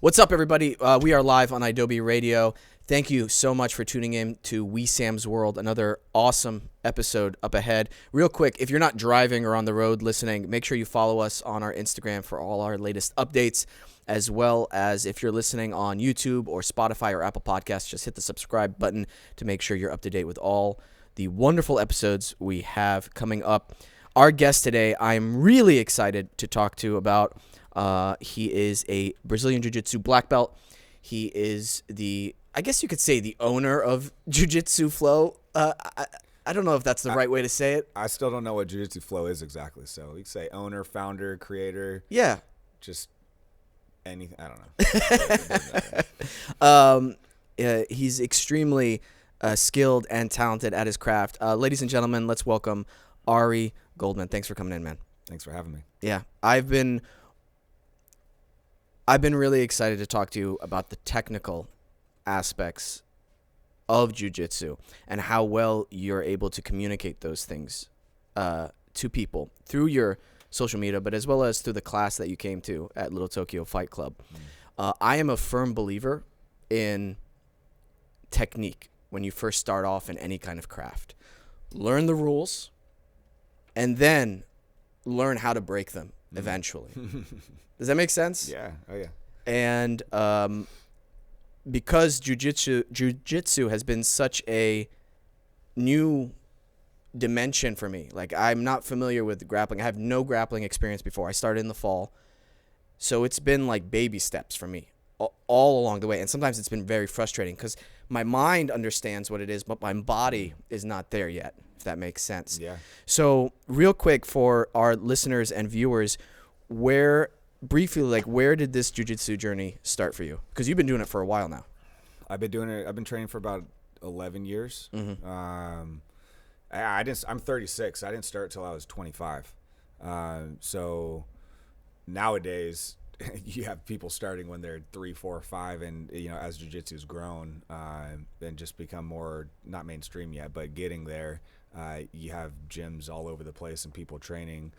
What's up, everybody? We are live on Adobe Radio. Thank you so much for tuning in to Wesam's World, another awesome episode up ahead. Real quick, if you're not driving or on the road listening, make sure you follow us on our Instagram for all our latest updates, as well as if you're listening on YouTube or Spotify or Apple Podcasts, just hit the subscribe button to make sure you're up to date with all the wonderful episodes we have coming up. Our guest today, I'm really excited to talk to about. He is a Brazilian Jiu-Jitsu black belt. He is I guess you could say the owner of Jiu-Jitsu Flow. I don't know if that's the right way to say it. I still don't know what Jiu-Jitsu Flow is exactly. So you could say owner, founder, creator. Yeah. Just anything. I don't know. He's extremely skilled and talented at his craft. Ladies and gentlemen, let's welcome Ari Goldman. Thanks for coming in, man. Thanks for having me. Yeah. I've been really excited to talk to you about the technical aspects of jiu-jitsu and how well you're able to communicate those things to people through your social media, but as well as through the class that you came to at Little Tokyo Fight Club. I am a firm believer in technique when you first start off in any kind of craft. Learn the rules and then learn how to break them eventually. Does that make sense? Yeah. Oh, yeah. And because jiu-jitsu has been such a new dimension for me. Like, I'm not familiar with grappling. I have no grappling experience before. I started in the fall. So it's been like baby steps for me all along the way. And sometimes it's been very frustrating because my mind understands what it is, but my body is not there yet, if that makes sense. Yeah. So real quick for our listeners and viewers, where did this jiu-jitsu journey start for you? Because you've been doing it for a while now. I've been training for about 11 years. Mm-hmm. I'm 36. I didn't start till I was 25. So nowadays you have people starting when they're 3, 4, 5, and as jiu-jitsu's grown and just become more not mainstream yet, but getting there, you have gyms all over the place and people training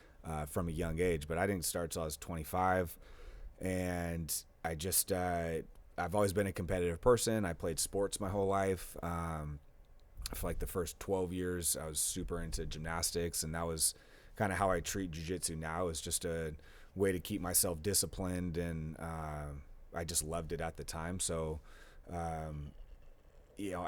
from a young age. But I didn't start till I was 25, and I just I've always been a competitive person. I played sports my whole life. For like the first 12 years, I was super into gymnastics, and that was kind of how I treat jiu-jitsu now. It's just a way to keep myself disciplined, and I just loved it at the time. So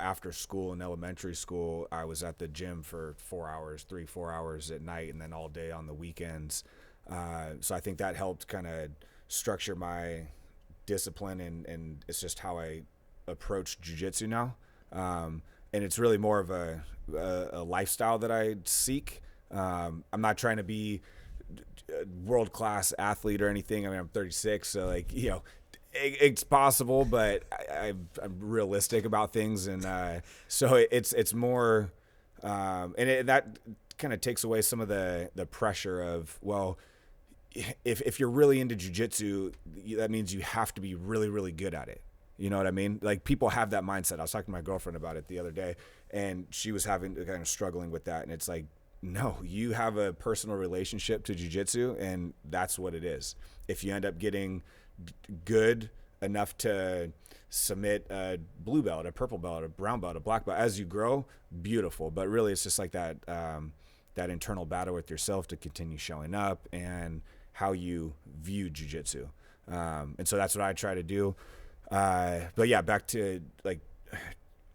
after school in elementary school, I was at the gym for 4 hours at night, and then all day on the weekends. So I think that helped kind of structure my discipline, and it's just how I approach jiu-jitsu now. And it's really more of a lifestyle that I seek. I'm not trying to be a world-class athlete or anything. I mean, I'm 36, so it's possible, but I'm realistic about things, and so it's more, that kind of takes away some of the pressure of, well, if you're really into jiu-jitsu, that means you have to be really, really good at it. You know what I mean? Like, people have that mindset. I was talking to my girlfriend about it the other day, and she was kind of struggling with that, and it's like, no, you have a personal relationship to jiu-jitsu, and that's what it is. If you end up getting good enough to submit a blue belt, a purple belt, a brown belt, a black belt, as you grow, beautiful. But really, it's just like that internal battle with yourself to continue showing up and how you view jiu-jitsu. And so that's what I try to do. But yeah, back to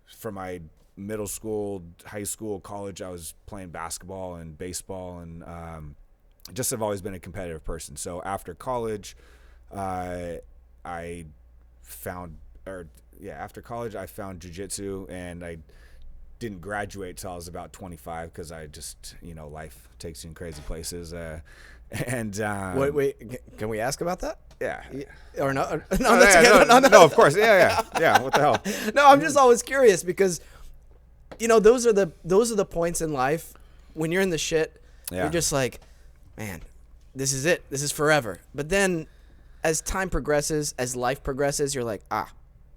from my middle school, high school, college, I was playing basketball and baseball, and just have always been a competitive person. So after college, after college, I found jiu-jitsu, and I didn't graduate till I was about 25 because I just, life takes you in crazy places. Wait, can we ask about that? Yeah. Or no? No, of course. Yeah. What the hell? No, I'm just always curious because, those are the points in life when you're in the shit. Yeah. You're just like, man, this is it. This is forever. But then, as time progresses, as life progresses, you're like,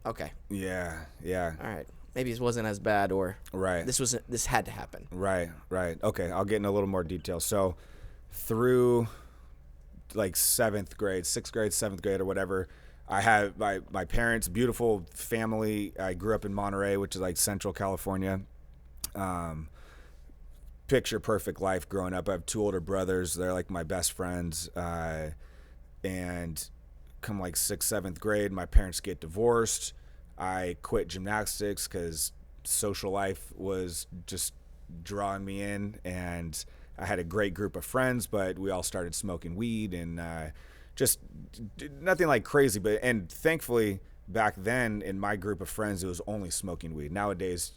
okay. Yeah. All right. Maybe it wasn't as bad, or right. This had to happen. Right. Okay, I'll get in a little more detail. So, through like 7th grade, 6th grade, 7th grade, or whatever, I have my parents, beautiful family. I grew up in Monterey, which is like Central California. Picture perfect life growing up. I have 2 older brothers. They're like my best friends. And come like 6th, 7th grade, my parents get divorced. I quit gymnastics because social life was just drawing me in, and I had a great group of friends, but we all started smoking weed and just nothing like crazy. And thankfully back then in my group of friends, it was only smoking weed. Nowadays,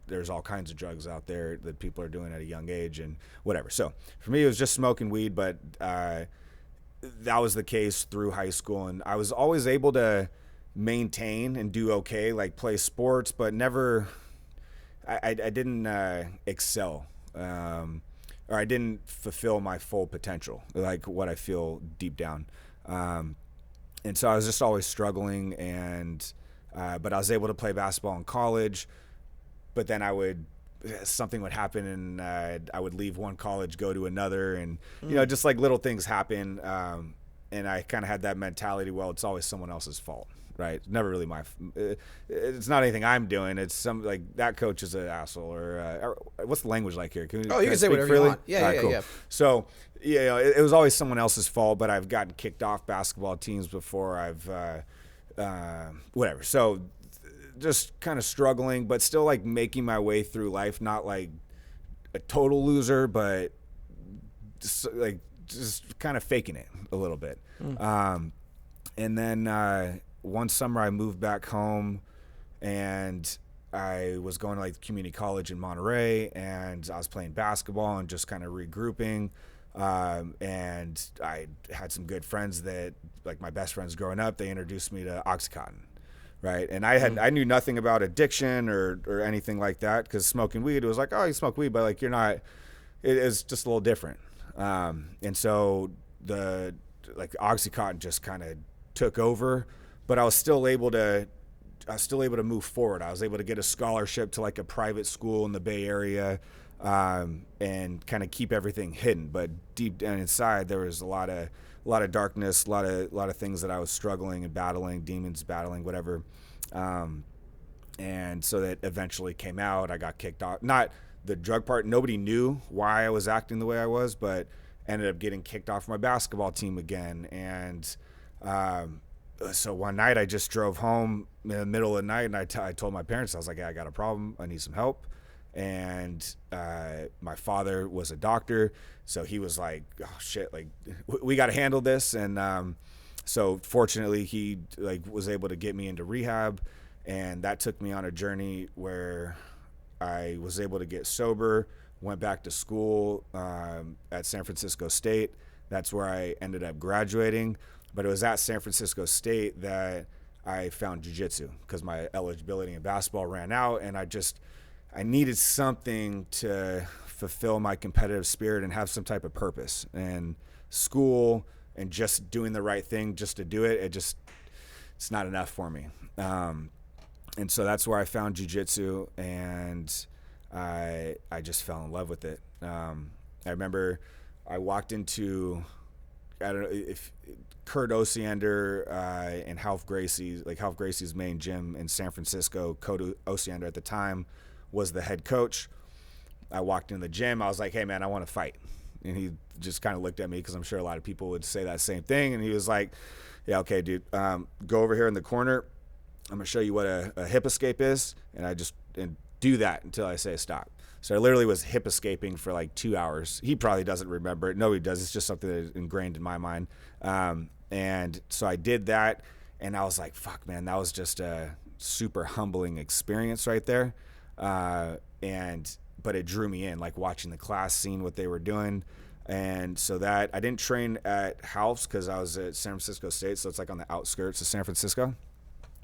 there's all kinds of drugs out there that people are doing at a young age and whatever. So for me, it was just smoking weed, but that was the case through high school. And I was always able to maintain and do okay, like play sports, but never, I didn't excel, or I didn't fulfill my full potential, like what I feel deep down. And so I was just always struggling, and but I was able to play basketball in college. But then something would happen, and I would leave one college, go to another, and just like little things happen. And I kind of had that mentality. Well, it's always someone else's fault, right? Never really it's not anything I'm doing. It's some like that coach is an asshole, or what's the language like here? You can say whatever you want. Yeah, cool. yeah. So it was always someone else's fault. But I've gotten kicked off basketball teams before. I've whatever. So just kind of struggling, but still like making my way through life. Not like a total loser, but just kind of faking it a little bit. And then one summer I moved back home, and I was going to like community college in Monterey, and I was playing basketball and just kind of regrouping. And I had some good friends that, like my best friends growing up, they introduced me to Oxycontin. Right. And I knew nothing about addiction or anything like that, because smoking weed, it was like, oh, you smoke weed, but like you're not, it is just a little different. And so the Oxycontin just kind of took over, but I was still able to move forward. I was able to get a scholarship to like a private school in the Bay Area, and kind of keep everything hidden. But deep down inside, there was a lot of darkness, a lot of things that I was struggling and battling, demons battling, whatever. And so that eventually came out. I got kicked off. Not the drug part. Nobody knew why I was acting the way I was, but ended up getting kicked off my basketball team again. And so one night I just drove home in the middle of the night, and I told my parents, I was like, hey, I got a problem. I need some help. And my father was a doctor, so he was like, oh shit, like we got to handle this. And so fortunately he was able to get me into rehab, and that took me on a journey where I was able to get sober, went back to school at San Francisco State. That's where I ended up graduating. But it was at San Francisco State that I found jiu-jitsu, because my eligibility in basketball ran out, and I needed something to fulfill my competitive spirit and have some type of purpose. And school and just doing the right thing just to do it, it's not enough for me. And so that's where I found jiu-jitsu, and I just fell in love with it. I remember I walked into, I don't know if Kurt Osiander and Half Gracie's main gym in San Francisco. Kurt Osiander at the time was the head coach. I walked in the gym. I was like, hey man, I want to fight. And he just kind of looked at me, because I'm sure a lot of people would say that same thing. And he was like, yeah, okay, dude, go over here in the corner. I'm going to show you what a hip escape is. And do that until I say stop. So I literally was hip escaping for like 2 hours. He probably doesn't remember it. Nobody does. It's just something that is ingrained in my mind. And so I did that, and I was like, fuck man, that was just a super humbling experience right there. But it drew me in, like watching the class, seeing what they were doing. And so that I didn't train at Half's because I was at San Francisco State. So it's like on the outskirts of San Francisco.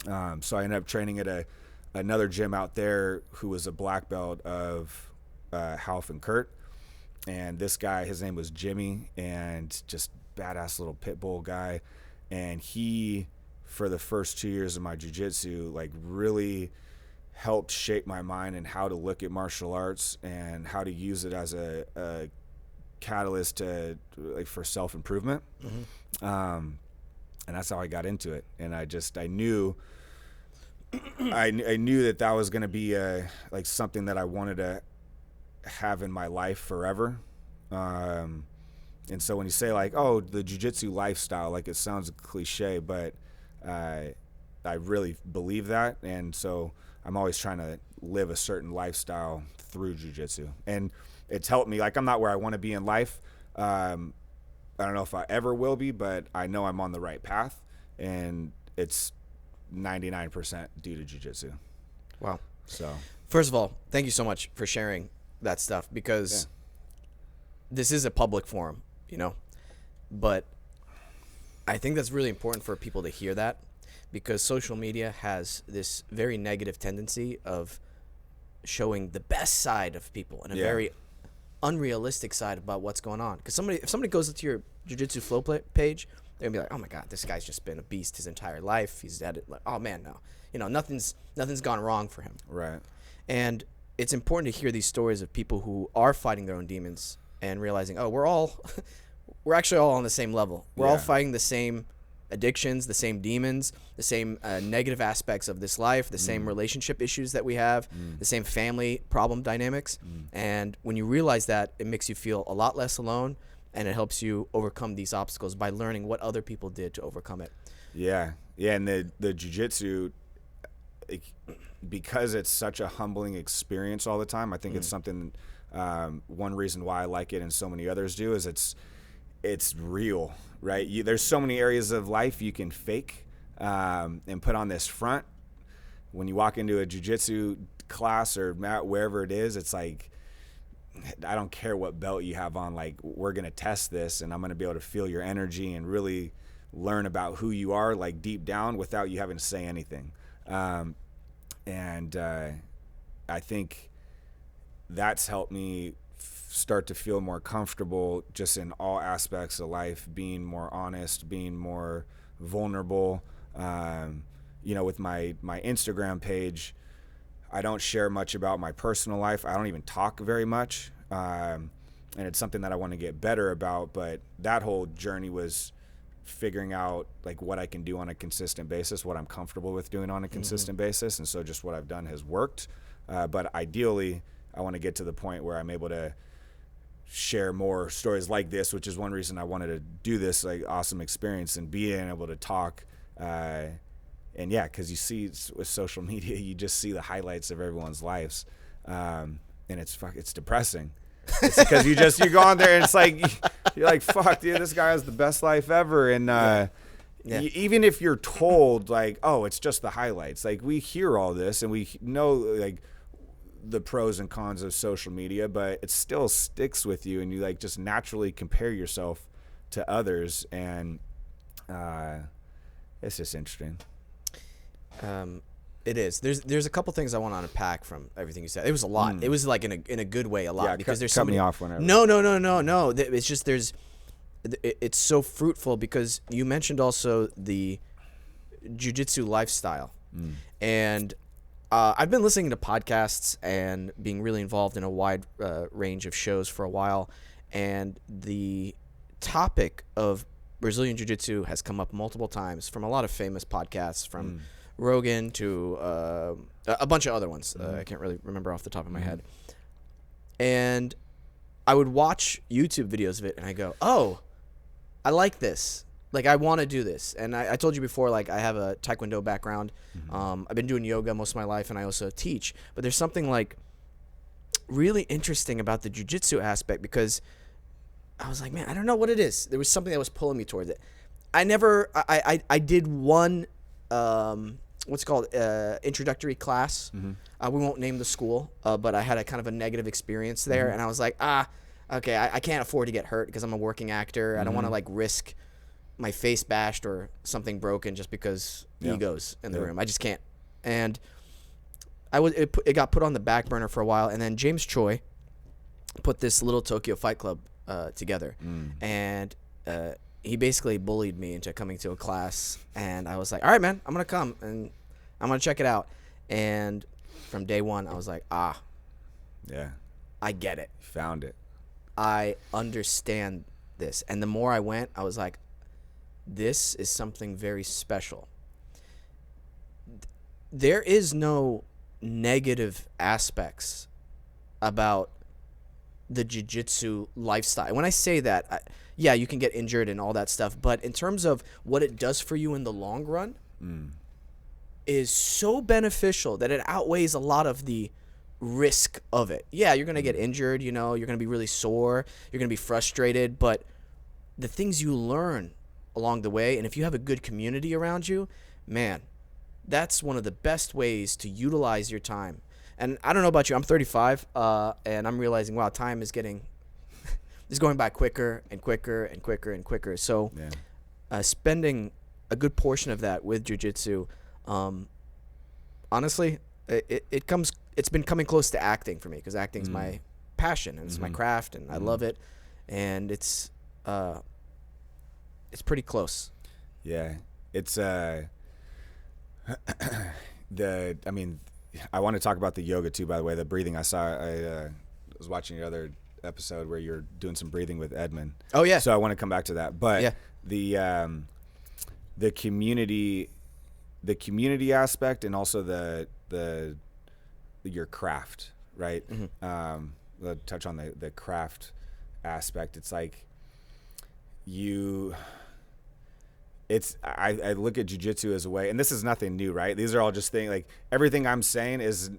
So I ended up training at another gym out there who was a black belt of Half and Kurt. And this guy, his name was Jimmy, and just badass little pit bull guy. And he, for the first 2 years of my jiu-jitsu, like really helped shape my mind and how to look at martial arts and how to use it as a catalyst to for self-improvement. Mm-hmm. And that's how I got into it. And I knew that was going to be like something that I wanted to have in my life forever. And so when you say like, oh, the jiu-jitsu lifestyle, like it sounds cliche, but I really believe that. And so I'm always trying to live a certain lifestyle through jiu-jitsu. And it's helped me. Like, I'm not where I want to be in life. I don't know if I ever will be, but I know I'm on the right path. And it's 99% due to jiu-jitsu. Wow. So first of all, thank you so much for sharing that stuff, because this is a public forum, you know, but I think that's really important for people to hear that, because social media has this very negative tendency of showing the best side of people and a very unrealistic side about what's going on. Because if somebody goes to your Jiu-Jitsu Flow page, they're gonna be like, oh my God, this guy's just been a beast his entire life. He's had it like, oh man, no, you know, nothing's gone wrong for him. Right. And it's important to hear these stories of people who are fighting their own demons and realizing, oh, we're actually all on the same level. We're all fighting the same addictions, the same demons, the same negative aspects of this life, the same relationship issues that we have, the same family problem dynamics. And when you realize that, it makes you feel a lot less alone, and it helps you overcome these obstacles by learning what other people did to overcome it. Yeah. Yeah. And the jiu-jitsu, because it's such a humbling experience all the time, I think it's something, one reason why I like it and so many others do is it's real, right? There's so many areas of life you can fake and put on this front. When you walk into a jiu-jitsu class or wherever it is, it's like, I don't care what belt you have on, like, we're going to test this and I'm going to be able to feel your energy and really learn about who you are, like, deep down without you having to say anything. And I think that's helped me start to feel more comfortable just in all aspects of life, being more honest, being more vulnerable. You know, with my Instagram page, I don't share much about my personal life. I don't even talk very much. And it's something that I want to get better about. But that whole journey was figuring out like what I can do on a consistent basis, what I'm comfortable with doing on a consistent basis. And so just what I've done has worked. But ideally, I want to get to the point where I'm able to share more stories like this, which is one reason I wanted to do this like awesome experience and being able to talk. And yeah, because you see with social media, you just see the highlights of everyone's lives, and it's depressing. It's because you go on there and it's like you're like, fuck, dude, this guy has the best life ever. And even if you're told like, oh, it's just the highlights, like we hear all this and we know like the pros and cons of social media, but it still sticks with you, and you like just naturally compare yourself to others, and it's just interesting. It is. There's a couple things I want to unpack from everything you said. It was a lot. It was like in a good way, a lot, because there's cut me off whenever. No. It's just it's so fruitful because you mentioned also the jiu-jitsu lifestyle, and I've been listening to podcasts and being really involved in a wide range of shows for a while, and the topic of Brazilian Jiu-Jitsu has come up multiple times from a lot of famous podcasts, from Rogan to a bunch of other ones. I can't really remember off the top of my head. And I would watch YouTube videos of it, and I go, oh, I like this. Like, I want to do this. And I told you before, like, I have a Taekwondo background. I've been doing yoga most of my life, and I also teach. But there's something, like, really interesting about the jiu-jitsu aspect, because I was like, man, I don't know what it is. There was something that was pulling me towards it. I did one, what's it called, introductory class. We won't name the school, but I had a kind of a negative experience there. And I was like, okay, I can't afford to get hurt because I'm a working actor. I don't want to, like, risk my face bashed or something broken just because egos in the room. I just can't. And it got put on the back burner for a while, and then James Choi put this Little Tokyo Fight Club together, and he basically bullied me into coming to a class, and I was like, all right, man, I'm gonna come and I'm gonna check it out. And from day one, I was like, I get it. Found it. I understand this. And the more I went, I was like, this is something very special. There is no negative aspects about the jiu-jitsu lifestyle. When I say that, yeah, you can get injured and all that stuff, but in terms of what it does for you in the long run, is so beneficial that it outweighs a lot of the risk of it. Yeah, you're going to get injured, you're going to be really sore, you're going to be frustrated, but the things you learn along the way, and if you have a good community around you, man, that's one of the best ways to utilize your time. And I don't know about you, I'm 35, and I'm realizing, wow, time is going by quicker and quicker and quicker and quicker. So spending a good portion of that with jiu-jitsu, honestly, it's been coming close to acting for me, because acting's my passion, and it's my craft, and I love it, and it's pretty close. Yeah, it's I want to talk about the yoga too, by the way, the breathing. I was watching your other episode where you're doing some breathing with Edmund. Oh yeah. So I want to come back to that. But the community aspect, and also your craft, right? We'll touch on the craft aspect. It's like I look at jiu-jitsu as a way, and this is nothing new, right? These are all just things, like everything I'm saying is,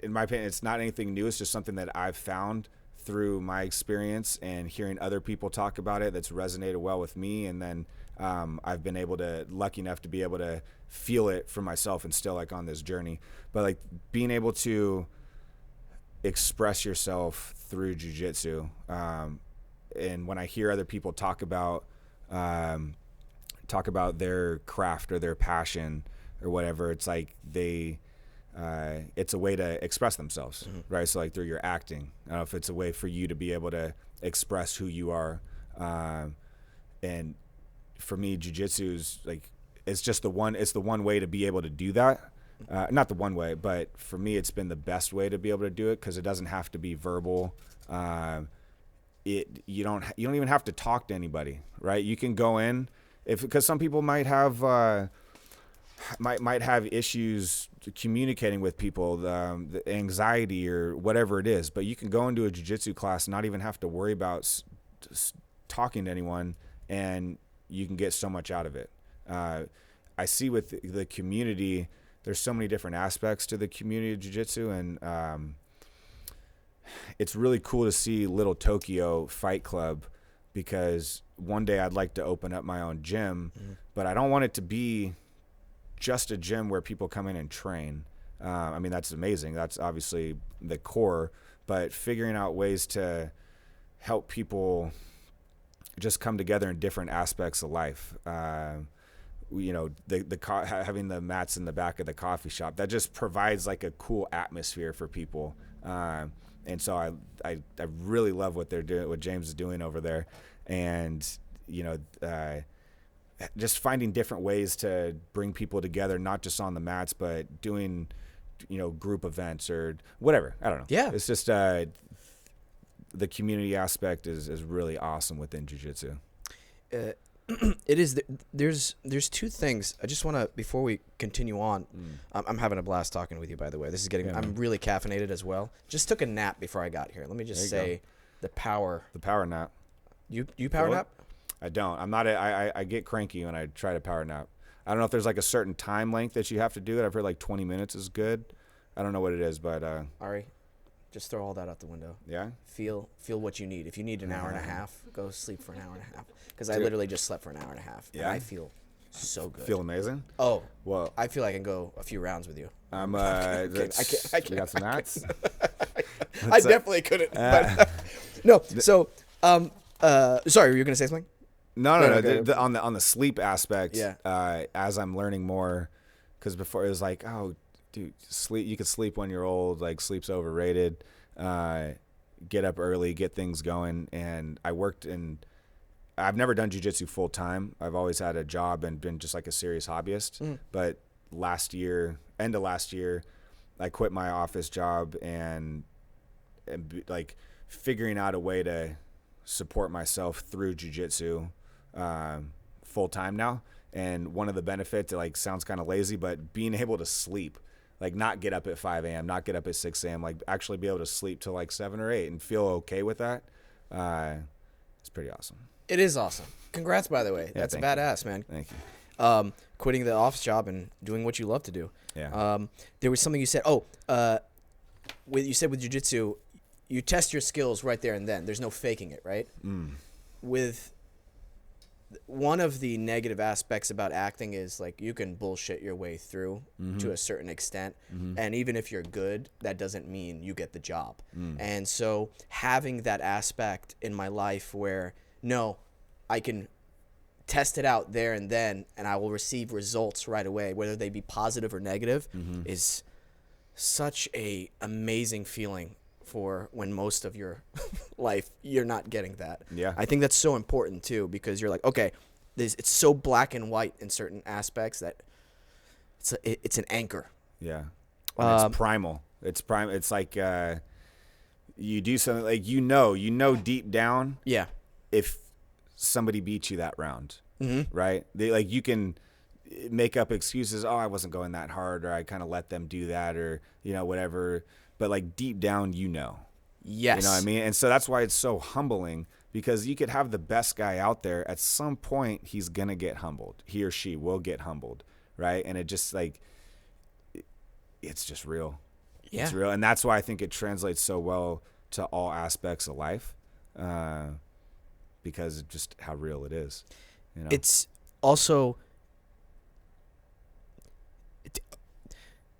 in my opinion, it's not anything new. It's just something that I've found through my experience and hearing other people talk about it that's resonated well with me. And then I've been lucky enough to be able to feel it for myself and still like on this journey. But like being able to express yourself through jiu-jitsu. And when I hear other people talk about their craft or their passion or whatever, it's like it's a way to express themselves, right? So like through your acting, I don't know if it's a way for you to be able to express who you are. And for me, jiu-jitsu is like, it's the one way to be able to do that. Not the one way, but for me, it's been the best way to be able to do it, because it doesn't have to be verbal. You don't even have to talk to anybody, right? You can go in, because some people might have issues communicating with people, the anxiety or whatever it is. But you can go into a jiu-jitsu class and not even have to worry about talking to anyone, and you can get so much out of it. I see with the community, there's so many different aspects to the community of jiu-jitsu, and it's really cool to see Little Tokyo Fight Club, because one day I'd like to open up my own gym, but I don't want it to be just a gym where people come in and train. I mean, that's amazing. That's obviously the core, but figuring out ways to help people just come together in different aspects of life. Having the mats in the back of the coffee shop, that just provides like a cool atmosphere for people. And so I really love what they're doing, what James is doing over there. And, just finding different ways to bring people together, not just on the mats, but doing, group events or whatever. I don't know. Yeah. It's just, the community aspect is really awesome within jiu-jitsu. It is. There's two things. I just want to, before we continue on, I'm having a blast talking with you, by the way. This is getting, I'm really caffeinated as well. Just took a nap before I got here. Let me just say the power nap. You power nap? I don't. I'm not. I get cranky when I try to power nap. I don't know if there's like a certain time length that you have to do it. I've heard like 20 minutes is good. I don't know what it is, but Ari, just throw all that out the window. Yeah. Feel what you need. If you need an hour and a half, go sleep for an hour and a half. Because I literally just slept for an hour and a half. Yeah. And I feel so good. Feel amazing. Oh, well, I feel I can go a few rounds with you. I can't. You got some mats? I definitely couldn't. But, no. So, sorry, were you gonna say something? No. On the sleep aspect, as I'm learning more, because before it was like, oh, dude, sleep. You could sleep when you're old. Like sleep's overrated. Get up early, get things going. And I've never done jiu-jitsu full time. I've always had a job and been just like a serious hobbyist. But end of last year, I quit my office job and like full full time now. And one of the benefits, it like sounds kind of lazy, but being able to sleep, like not get up at 5 a.m., not get up at 6 a.m., like actually be able to sleep till like 7 or 8 and feel okay with that. It's pretty awesome. It is awesome. Congrats, by the way. Yeah, That's badass, man. Thank you. Quitting the office job and doing what you love to do. Yeah. There was something you said. You said with jiu-jitsu, you test your skills right there and then. There's no faking it, right? With one of the negative aspects about acting is like you can bullshit your way through to a certain extent, and even if you're good, that doesn't mean you get the job. And so having that aspect in my life where no, I can test it out there and then, and I will receive results right away, whether they be positive or negative, is such a amazing feeling for when most of your life you're not getting that. Yeah. I think that's so important too, because you're like, okay, it's so black and white in certain aspects that it's an anchor. Yeah. And it's primal. It's It's like you do something like you know deep down. Yeah. If somebody beats you that round, right? Like you can make up excuses. Oh, I wasn't going that hard, or I kind of let them do that, or whatever. But like deep down, Yes. You know what I mean? And so that's why it's so humbling, because you could have the best guy out there. At some point, he's going to get humbled. He or she will get humbled, right? And it just like, it's just real. Yeah. It's real. And that's why I think it translates so well to all aspects of life, because of just how real it is. It's also...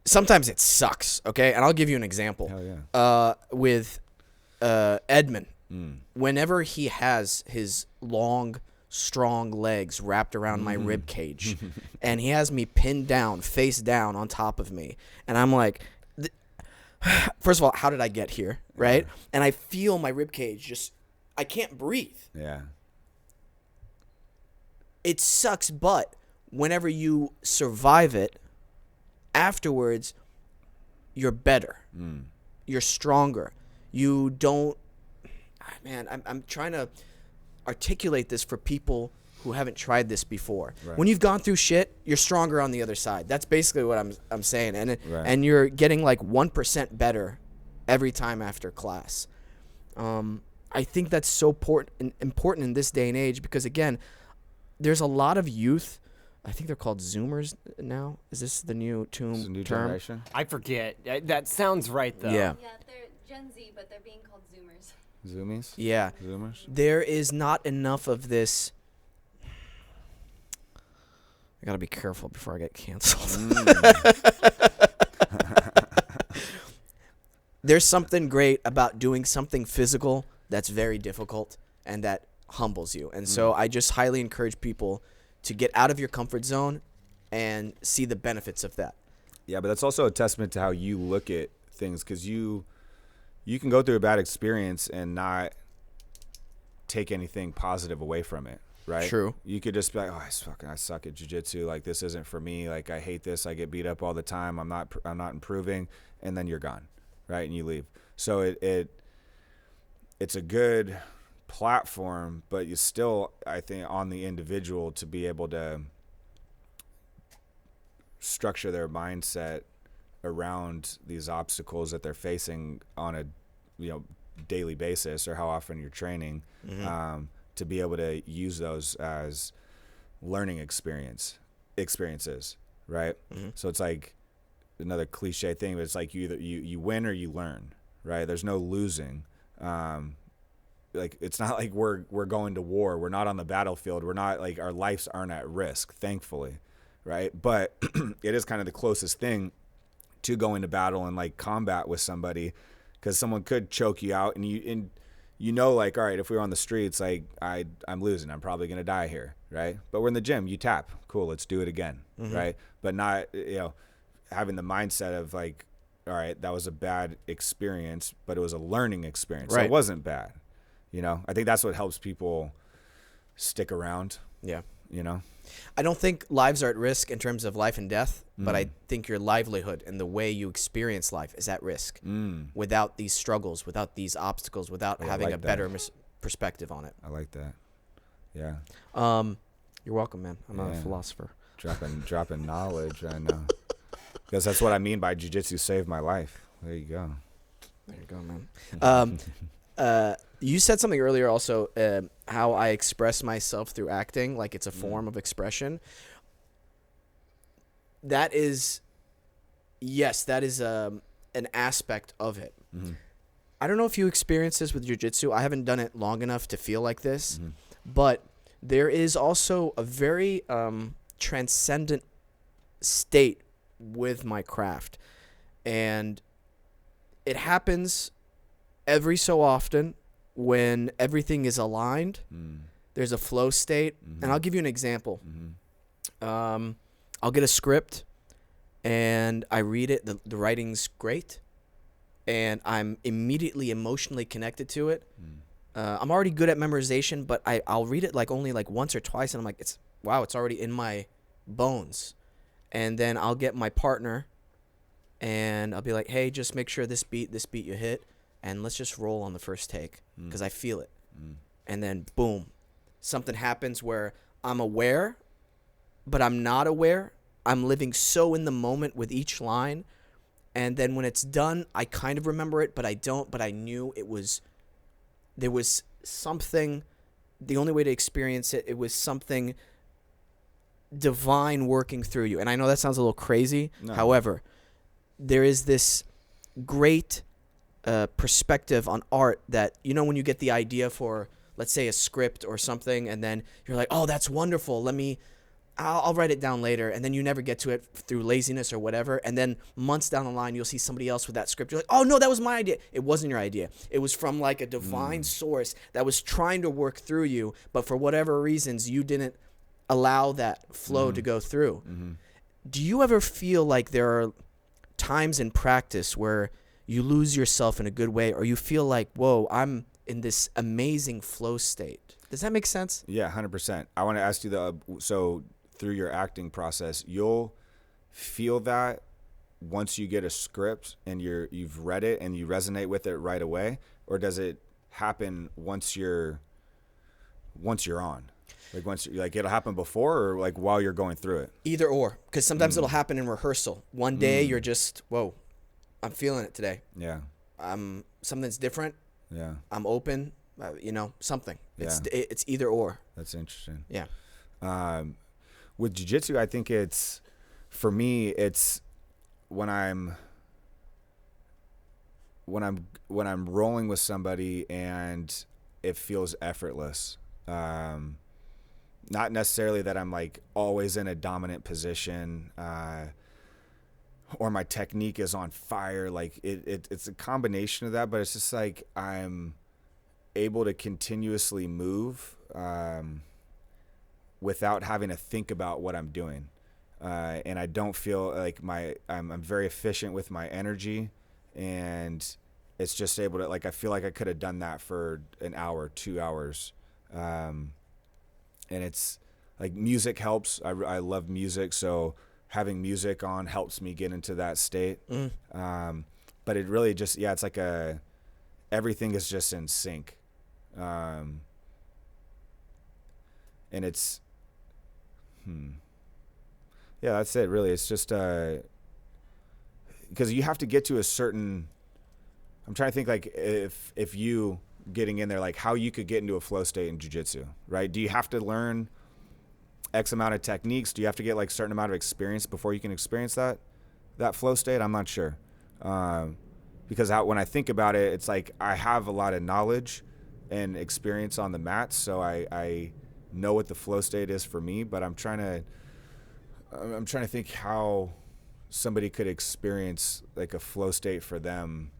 Sometimes it sucks, okay? And I'll give you an example. Hell yeah. With Edmund, whenever he has his long, strong legs wrapped around my rib cage, and he has me pinned down, face down on top of me, and I'm like, first of all, how did I get here, right? Yeah. And I feel my rib cage just, I can't breathe. Yeah. It sucks, but whenever you survive it, afterwards, you're better. You're stronger. You don't... Man, I'm trying to articulate this for people who haven't tried this before. Right. When you've gone through shit, you're stronger on the other side. That's basically what I'm saying. And Right. and you're getting like 1% better every time after class. I think that's so important in this day and age, because, again, there's a lot of youth... I think they're called Zoomers now. Is this the new term? Generation? I forget. That sounds right, though. Yeah. Yeah, they're Gen Z, but they're being called Zoomers. Zoomies? Yeah. Zoomers? There is not enough of this. I got to be careful before I get canceled. There's something great about doing something physical that's very difficult and that humbles you. And so I just highly encourage people to get out of your comfort zone and see the benefits of that. Yeah, but that's also a testament to how you look at things, because you can go through a bad experience and not take anything positive away from it, right? True. You could just be like, oh, I suck at jiu-jitsu. Like, this isn't for me. Like, I hate this. I get beat up all the time. I'm not improving. And then you're gone, right? And you leave. So it's a good platform, but you still, I think, on the individual to be able to structure their mindset around these obstacles that they're facing on a daily basis, or how often you're training, to be able to use those as learning experiences, right? So it's like another cliche thing, but it's like you win or you learn, right? There's no losing. Like, it's not like we're going to war. We're not on the battlefield. We're not like, our lives aren't at risk, thankfully, right? But it is kind of the closest thing to going to battle and like combat with somebody, because someone could choke you out, and like, all right, if we were on the streets, like I'm losing. I'm probably gonna die here, right? But we're in the gym. You tap, cool. Let's do it again, right? But not having the mindset of like, all right, that was a bad experience, but it was a learning experience. Right. So it wasn't bad. I think that's what helps people stick around. Yeah. I don't think lives are at risk in terms of life and death, but I think your livelihood and the way you experience life is at risk without these struggles, without these obstacles, without having like a better perspective on it. I like that. Yeah. You're welcome, man. I'm a Yeah. philosopher. Dropping knowledge. I know. Because that's what I mean by jiu-jitsu saved my life. There you go. There you go, man. You said something earlier also, how I express myself through acting, like it's a form of expression. That is, yes, that is an aspect of it. Mm-hmm. I don't know if you experience this with jiu-jitsu. I haven't done it long enough to feel like this, Mm-hmm. but there is also a very transcendent state with my craft. And it happens every so often when everything is aligned. There's a flow state. And I'll give you an example. I'll get a script and I read it. The writing's great. And I'm immediately emotionally connected to it. I'm already good at memorization, but I'll read it only once or twice, and I'm like, it's already in my bones. And then I'll get my partner, and I'll be like, hey, just make sure this beat you hit, and let's just roll on the first take because I feel it. And then boom, something happens where I'm aware, but I'm not aware. I'm living so in the moment with each line. And then when it's done, I kind of remember it, but I don't. But I knew there was something, the only way to experience it, it was something divine working through you. And I know that sounds a little crazy. No. However, there is this great perspective on art that, when you get the idea for, let's say, a script or something, and then you're like, oh, that's wonderful. I'll write it down later, and then you never get to it through laziness or whatever, and then months down the line, you'll see somebody else with that script. You're like, oh, no, that was my idea. It wasn't your idea. It was from a divine source that was trying to work through you, but for whatever reasons, you didn't allow that flow to go through. Do you ever feel like there are times in practice where you lose yourself in a good way, or you feel like, whoa, I'm in this amazing flow state? Does that make sense? Yeah, 100%. I want to ask you so through your acting process, you'll feel that once you get a script and you've read it and you resonate with it right away, or does it happen once you're on? It'll happen before or while you're going through it? Either or, because sometimes it'll happen in rehearsal. One day you're just, whoa, I'm feeling it today. Yeah. Something's different. Yeah. I'm open. Something. Yeah. It's either or. That's interesting. Yeah. With jiu-jitsu, I think for me, it's when I'm rolling with somebody and it feels effortless. Not necessarily that I'm always in a dominant position, or my technique is on fire. It's a combination of that, but it's just I'm able to continuously move, without having to think about what I'm doing. And I don't feel I'm very efficient with my energy, and it's just able to, I feel like I could have done that for an hour, 2 hours. And it's music helps. I love music. So having music on helps me get into that state. But it really just, it's everything is just in sync. And it's, yeah, that's it really. It's just, because you have to get to a certain, I'm trying to think if you getting in there, how you could get into a flow state in jiu-jitsu, right? Do you have to learn X amount of techniques? Do you have to get certain amount of experience before you can experience that flow state? I'm not sure. Because when I think about it, it's I have a lot of knowledge and experience on the mat, so I know what the flow state is for me, but I'm trying to think how somebody could experience a flow state for them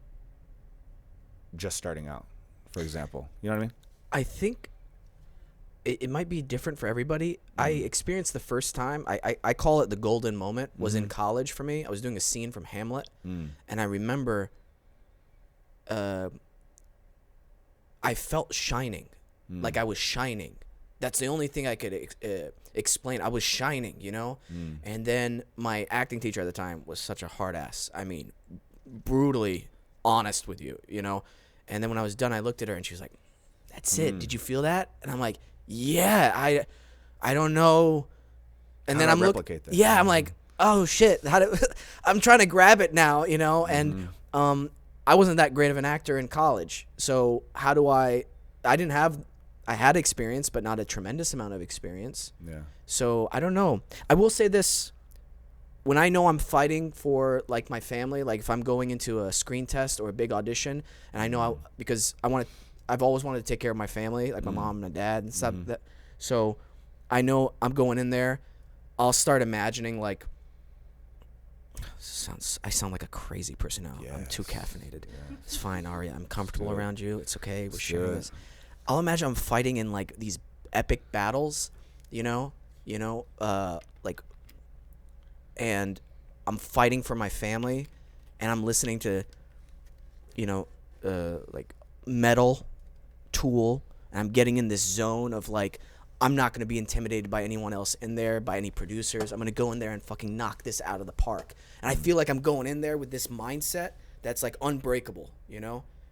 just starting out, for example. You know what I mean? I think it might be different for everybody. I experienced the first time, I call it the golden moment, was in college for me. I was doing a scene from Hamlet, and I remember I felt shining, I was shining. That's the only thing I could explain. I was shining, And then my acting teacher at the time was such a hard ass. I mean, brutally honest with you, And then when I was done, I looked at her and she was like, that's it. Did you feel that? And I'm like, yeah, I don't know. And How then do I I'm replicate that? Yeah, I'm like, oh shit, I'm trying to grab it now, you know, and I wasn't that great of an actor in college. So how do I had experience, but not a tremendous amount of experience. Yeah. So I don't know. I will say this. When I know I'm fighting for like my family, like if I'm going into a screen test or a big audition, and I know because I've always wanted to take care of my family, like my mom and my dad and stuff. So I know I'm going in there. I'll start imagining like, I sound like a crazy person now. I'm too caffeinated. Yeah. It's fine, Ari. I'm comfortable around you. It's okay. We're sharing this. I'll imagine I'm fighting in like these epic battles, like, and I'm fighting for my family, and I'm listening to, like metal, Tool, and I'm getting in this zone of like, I'm not going to be intimidated by anyone else in there, by any producers. I'm going to go in there and fucking knock this out of the park. And I feel like I'm going in there with this mindset that's like unbreakable,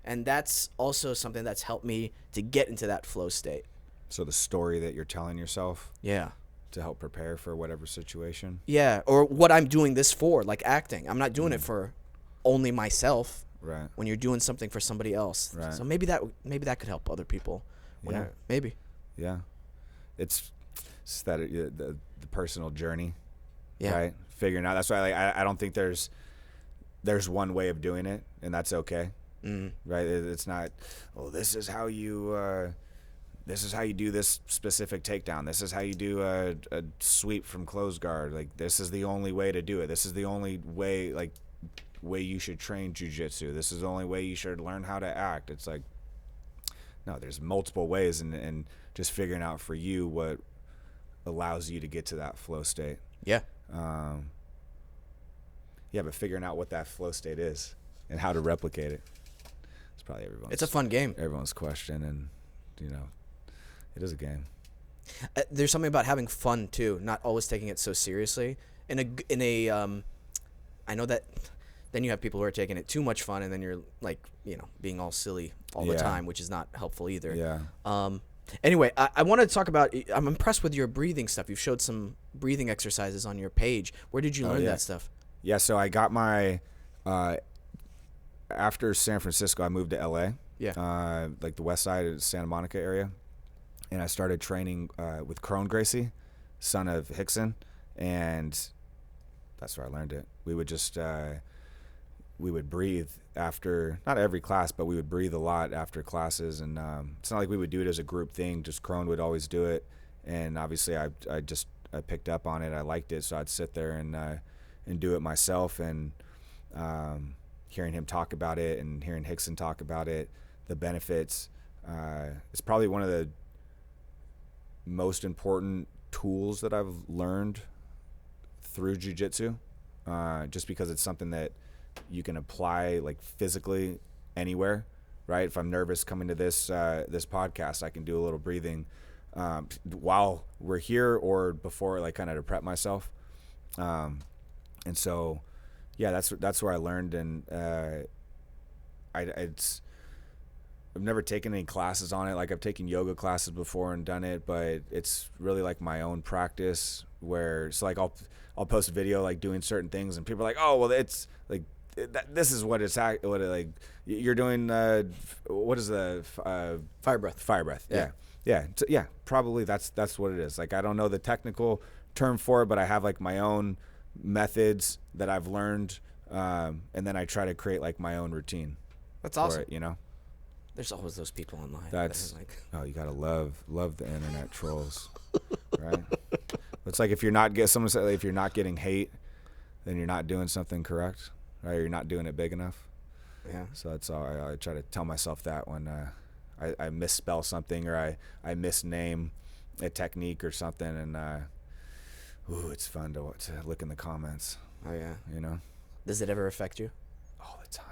And that's also something that's helped me to get into that flow state. So the story that you're telling yourself. Yeah. To help prepare for whatever situation. Yeah, or what I'm doing this for, like acting. I'm not doing it for only myself. Right. When you're doing something for somebody else. Right. So maybe that could help other people. Maybe. Yeah. It's that the personal journey. Yeah. Right. Figuring out. That's why I don't think there's one way of doing it, and that's okay. Right. It's not. Oh, this is how you do this specific takedown. This is how you do a sweep from closed guard. Like, this is the only way to do it. This is the only way you should train jiu-jitsu. This is the only way you should learn how to act. It's like, no, there's multiple ways, and just figuring out for you what allows you to get to that flow state. Yeah. But figuring out what that flow state is and how to replicate it. It's probably It's a fun game. Everyone's question, and it is a game. There's something about having fun too, not always taking it so seriously. I know that then you have people who are taking it too much fun, and then you're like, being all silly all the time, which is not helpful either. Yeah. Anyway, I wanted to talk about. I'm impressed with your breathing stuff. You've showed some breathing exercises on your page. Where did you learn that stuff? Yeah. So I got my after San Francisco, I moved to LA. Yeah. Like the west side of Santa Monica area. And I started training with Crone Gracie, son of Hickson, and that's where I learned it. We would just we would breathe after, not every class, but we would breathe a lot after classes, and it's not like we would do it as a group thing. Just Crone would always do it, and obviously I picked up on it. I liked it, so I'd sit there and do it myself, and hearing him talk about it and hearing Hickson talk about it, the benefits. It's probably one of the most important tools that I've learned through jiu-jitsu, just because it's something that you can apply like physically anywhere, right? If I'm nervous coming to this podcast, I can do a little breathing while we're here or before, like kind of to prep myself. And so, yeah, that's where I learned, and I've never taken any classes on it. Like, I've taken yoga classes before and done it, but it's really like my own practice where it's like I'll post a video like doing certain things, and people are like, oh, well, it's like this is what it's what it, like you're doing. What is the fire breath? Fire breath. Yeah. Probably that's what it is. Like, I don't know the technical term for it, but I have like my own methods that I've learned, and then I try to create like my own routine. That's awesome. For it, There's always those people online. That's you gotta love the internet trolls, right? It's like if you're not getting hate, then you're not doing something correct, right? Or you're not doing it big enough. Yeah. So that's all I try to tell myself that when I misspell something or I misname a technique or something, and it's fun to look in the comments. Oh yeah. Does it ever affect you? All the time.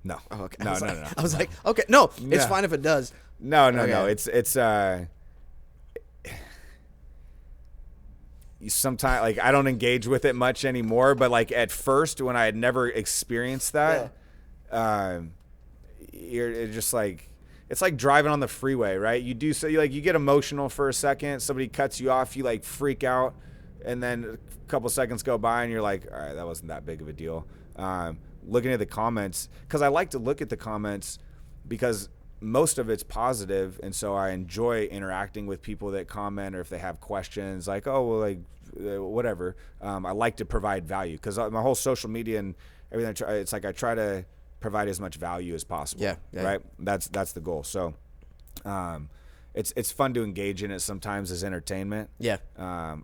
No. Oh, okay. No. I was like, okay, no, it's fine if it does. No. It's sometimes like I don't engage with it much anymore, but like at first when I had never experienced that, you're just like it's like driving on the freeway, right? You do so you get emotional for a second. Somebody cuts you off, you like freak out, and then a couple seconds go by, and you're like, all right, that wasn't that big of a deal. Looking at the comments, because I like to look at the comments because most of it's positive, and so I enjoy interacting with people that comment, or if they have questions like, oh, well, like whatever. I like to provide value because my whole social media and everything, it's like I try to provide as much value as possible. Yeah. Right. That's the goal. So, it's fun to engage in it sometimes as entertainment. Yeah.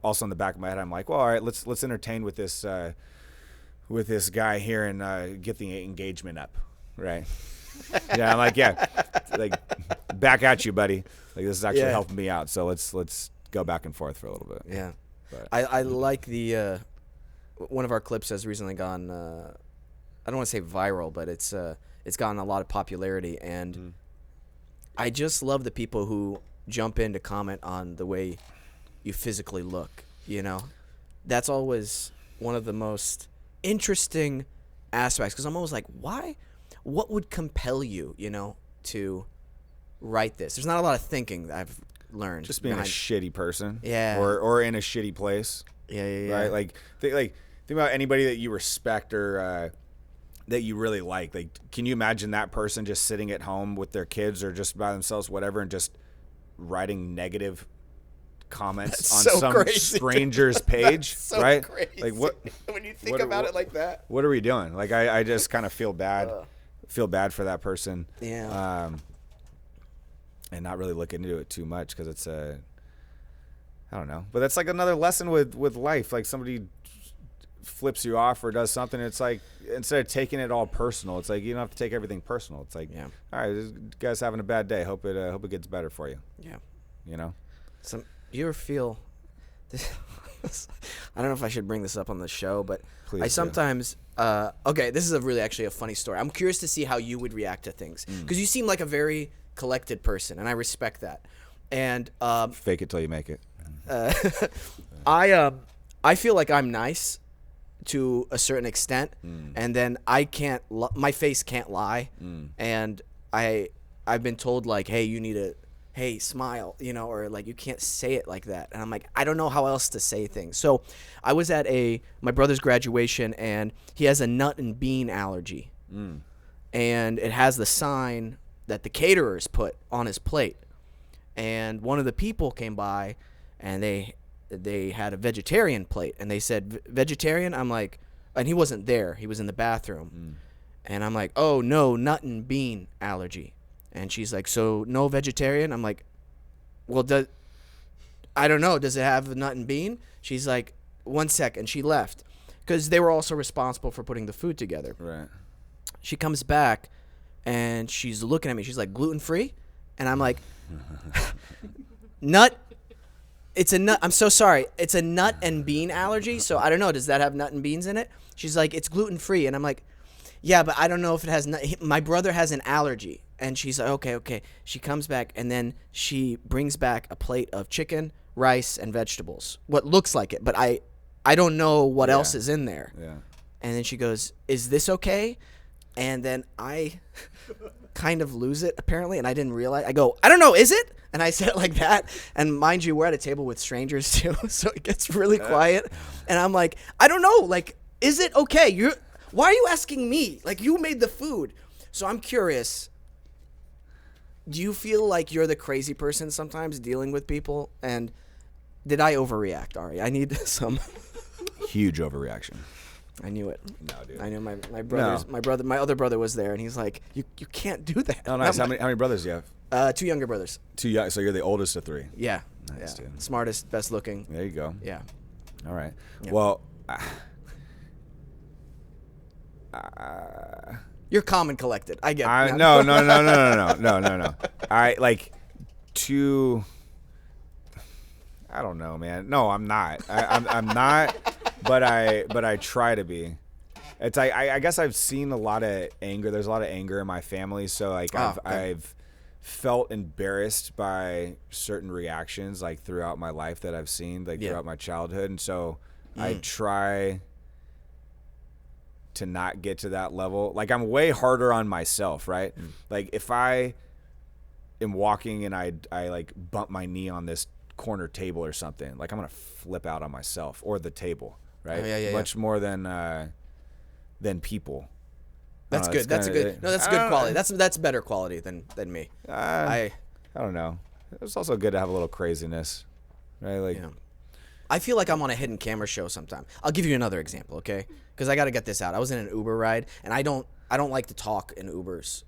Also in the back of my head, I'm like, well, all right, let's entertain with this guy here and get the engagement up. Right. Yeah. I'm like, yeah, like back at you, buddy. Like this is actually helping me out. So let's go back and forth for a little bit. Yeah. But I like the one of our clips has recently gone. I don't want to say viral, but it's gotten a lot of popularity, and I just love the people who jump in to comment on the way you physically look. That's always one of the most interesting aspects, because I'm always like, why? What would compel you, to write this? There's not a lot of thinking that I've learned. Just being a shitty person. Yeah. Or in a shitty place. Yeah. Right? Like think about anybody that you respect or that you really like. Like, can you imagine that person just sitting at home with their kids or just by themselves, whatever, and just writing negative comments on so some crazy. stranger's page? So right? crazy. Like what? When you think about it like that. What are we doing? Like I just kind of feel bad. Feel bad for that person. Yeah. And not really look into it too much because it's I don't know. But that's like another lesson with life. Like somebody flips you off or does something, it's like instead of taking it all personal, it's like you don't have to take everything personal. It's like, all right, this guy's having a bad day. Hope it gets better for you. Yeah. You ever feel this? I don't know if I should bring this up on the show, but Please I sometimes okay, this is actually a funny story. I'm curious to see how you would react to things, because you seem like a very collected person, and I respect that. And fake it till you make it. I feel like I'm nice to a certain extent, and then I can't. My face can't lie, and I've been told like, hey, you need to, hey, smile, or like you can't say it like that, and I'm like, I don't know how else to say things. So I was at my brother's graduation, and he has a nut and bean allergy, and it has the sign that the caterers put on his plate, and one of the people came by, and they had a vegetarian plate, and they said, vegetarian? I'm like, and he wasn't there. He was in the bathroom. And I'm like, oh, no, nut and bean allergy. And she's like, so no vegetarian? I'm like, well, I don't know. Does it have a nut and bean? She's like, 1 sec. And she left because they were also responsible for putting the food together. Right. She comes back, and she's looking at me. She's like, gluten-free? And I'm like, nut? It's a nut. I'm so sorry. It's a nut and bean allergy. So I don't know. Does that have nut and beans in it? She's like, it's gluten-free. And I'm like, yeah, but I don't know if it has nut. My brother has an allergy. And she's like, okay. She comes back, and then she brings back a plate of chicken, rice, and vegetables. What looks like it, but I don't know what else is in there. Yeah. And then she goes, is this okay? And then I kind of lose it, apparently, and I didn't realize. I go, I don't know, is it? And I said it like that. And mind you, we're at a table with strangers, too, so it gets really quiet. And I'm like, I don't know, like, is it okay? Why are you asking me? Like, you made the food. So I'm curious, do you feel like you're the crazy person sometimes dealing with people? And did I overreact, Ari? I need some. Huge overreaction. I knew it. No, dude. I knew my other brother was there, and he's like, you can't do that. Oh, nice. How many brothers do you have? 2 younger brothers. 2 young. So you're the oldest of 3. Yeah. Nice, yeah. dude. Smartest, best looking. There you go. Yeah. All right. Yeah. Well, You're calm and collected. I get it. No. I don't know, man. No, I'm not. I'm not. But I try to be. It's I guess I've seen a lot of anger. There's a lot of anger in my family, so like I've felt embarrassed by certain reactions like throughout my life that I've seen throughout my childhood, and so I try to not get to that level. Like I'm way harder on myself, right? Like if I am walking and I like bump my knee on this corner table or something, like I'm gonna flip out on myself or the table, right? Oh, yeah. Much more than people. That's good. That's good quality. That's better quality than me. I don't know. It's also good to have a little craziness, right? Like, I feel like I'm on a hidden camera show sometime. I'll give you another example, okay? Because I got to get this out. I was in an Uber ride, and I don't like to talk in Ubers.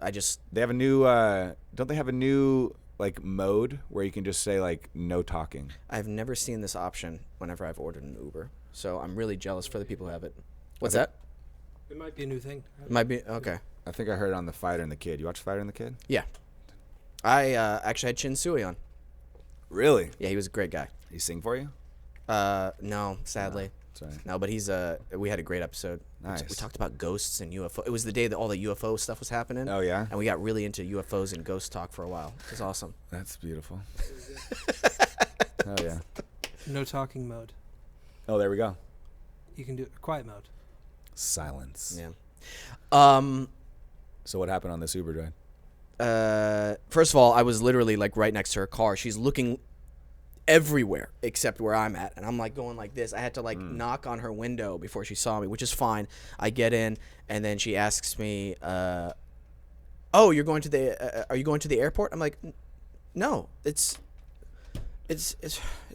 they have a new. Don't they have a new like mode where you can just say like no talking? I've never seen this option whenever I've ordered an Uber, so I'm really jealous for the people who have it. What's that? It might be a new thing. It might be okay. I think I heard it on The Fighter and the Kid. You watch Fighter and the Kid? Yeah, I actually had Chin Sui on. Really? Yeah, he was a great guy. He sing for you? No, sadly. Sorry. No, but we had a great episode. Nice. We talked about ghosts and UFO. It was the day that all the UFO stuff was happening. Oh, yeah? And we got really into UFOs and ghost talk for a while. It was awesome. That's beautiful. Oh, yeah. No talking mode. Oh, there we go. You can do quiet mode. Silence. Yeah. So what happened on this Uber ride? First of all, I was literally like right next to her car. She's looking everywhere except where I'm at, and I'm like going like this. I had to like knock on her window before she saw me, which is fine. I get in, and then she asks me, "Oh, you're going to the? Are you going to the airport?" I'm like, "No, it's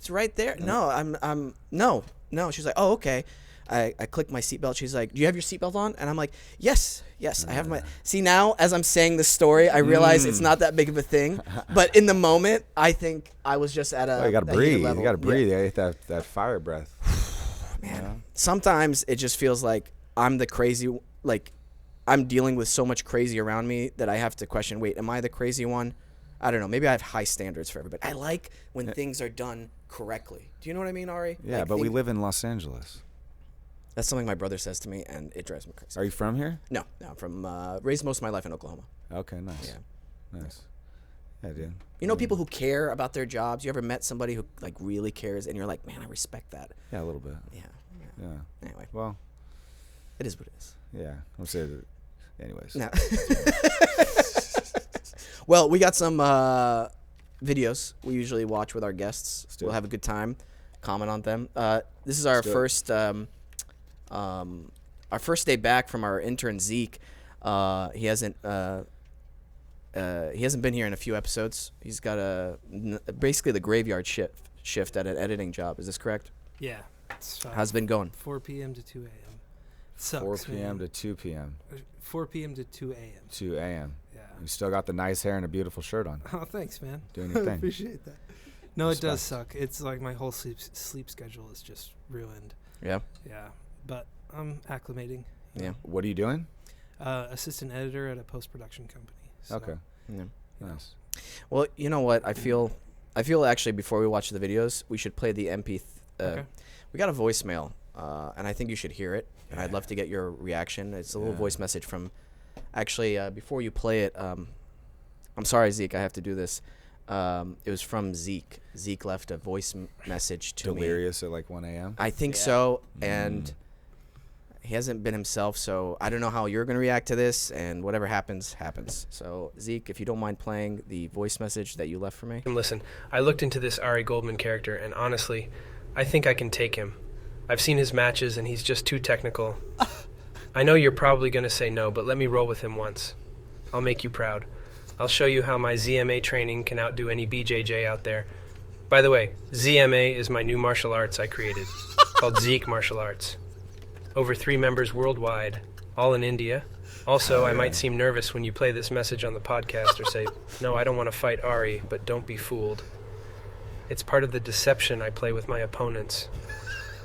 right there." No, I'm no. She's like, "Oh, okay." I click my seatbelt. She's like, "Do you have your seatbelt on?" And I'm like, yes, I have my... See, now, as I'm saying this story, I realize it's not that big of a thing. But in the moment, I think I was just at a... Oh, you got to breathe. level. You got to breathe. Yeah. You got that fire breath. Man, sometimes it just feels like I'm the crazy... Like, I'm dealing with so much crazy around me that I have to question, wait, am I the crazy one? I don't know. Maybe I have high standards for everybody. I like when things are done correctly. Do you know what I mean, Ari? Yeah, like but we live in Los Angeles. That's something my brother says to me, and it drives me crazy. Are you from here? No, I'm from raised most of my life in Oklahoma. Okay, nice. Yeah. Nice. Yeah, dude. You know, people who care about their jobs. You ever met somebody who like really cares, and you're like, man, I respect that. Yeah, a little bit. Yeah. Yeah. Anyway, Well, it is what it is. yeah. I'm saying, anyways. No. Well, we got some videos we usually watch with our guests. do We'll it. have a good time, comment on them. This is our first day back from our intern Zeke. He hasn't been here in a few episodes. He's got basically the graveyard shift at an editing job. Is this correct? Yeah. How's it been going? 4 p.m. to 2 a.m. Sucks, 4 p.m. man. to 2 p.m. 4 p.m. to 2 a.m. 2 a.m. Yeah. You still got the nice hair and a beautiful shirt on. Oh, thanks, man. Doing your I thing. appreciate that. No, it does Respect. suck. It's like my whole sleep schedule is just ruined. Yeah. Yeah. But I'm acclimating. Yeah. What are you doing? Assistant editor at a post-production company. So, Okay. Yeah. Nice. Well, you know what? I feel actually before we watch the videos, we should play the MP. Okay. We got a voicemail, and I think you should hear it. And I'd love to get your reaction. It's a little voice message from. Actually, before you play it, I'm sorry, Zeke. I have to do this. It was from Zeke. Zeke left a voice message to me. Delirious at like 1 a.m. I think so, and he hasn't been himself. So I don't know how you're gonna react to this, and whatever happens, happens. So Zeke, if you don't mind playing the voice message that you left for me. Listen, I looked into this Ari Goldman character, and honestly, I think I can take him. I've seen his matches, and he's just too technical. I know you're probably going to say no, but let me roll with him once. I'll make you proud. I'll show you how my ZMA training can outdo any BJJ out there. By the way, ZMA is my new martial arts I created, called Zeke Martial Arts. Over 3 members worldwide, all in India. Also, I might seem nervous when you play this message on the podcast or say, no, I don't want to fight Ari, but don't be fooled. It's part of the deception I play with my opponents.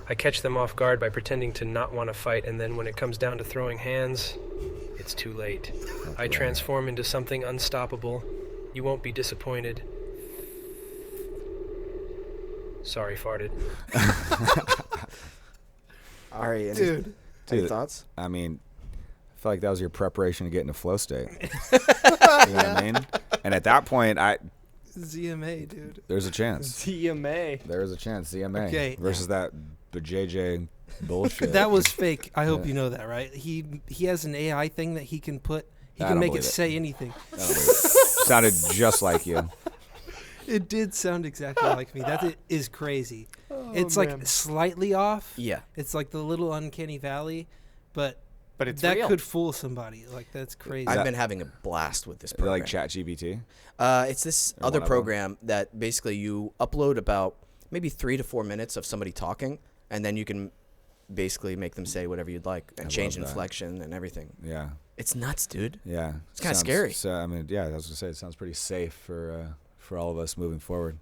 I catch them off guard by pretending to not want to fight, and then when it comes down to throwing hands, it's too late. I transform into something unstoppable. You won't be disappointed. Sorry, farted. Ari, any Dude, thoughts? I mean, I feel like that was your preparation to get into flow state. You know what I mean? And at that point, ZMA, dude. there's a chance. DMA. There is a chance. ZMA Okay. versus the JJ bullshit. That was fake. I hope you know that, right? He has an AI thing that he can put. He I can don't make it believe it. say anything. I don't believe it. Sounded just like you. It did sound exactly like me. That is crazy. It's like slightly off. Yeah. It's like the little uncanny valley, but it's that real. could fool somebody. Like that's crazy. I've been having a blast with this Is it program. like ChatGPT? It's this Or other one of them. program that basically you upload about maybe 3 to 4 minutes of somebody talking, and then you can basically make them say whatever you'd like and change love that. inflection and everything. Yeah. It's nuts, dude. Yeah. It's kinda Sounds- scary. So, I mean, yeah, I was gonna say it sounds pretty safe for all of us moving forward.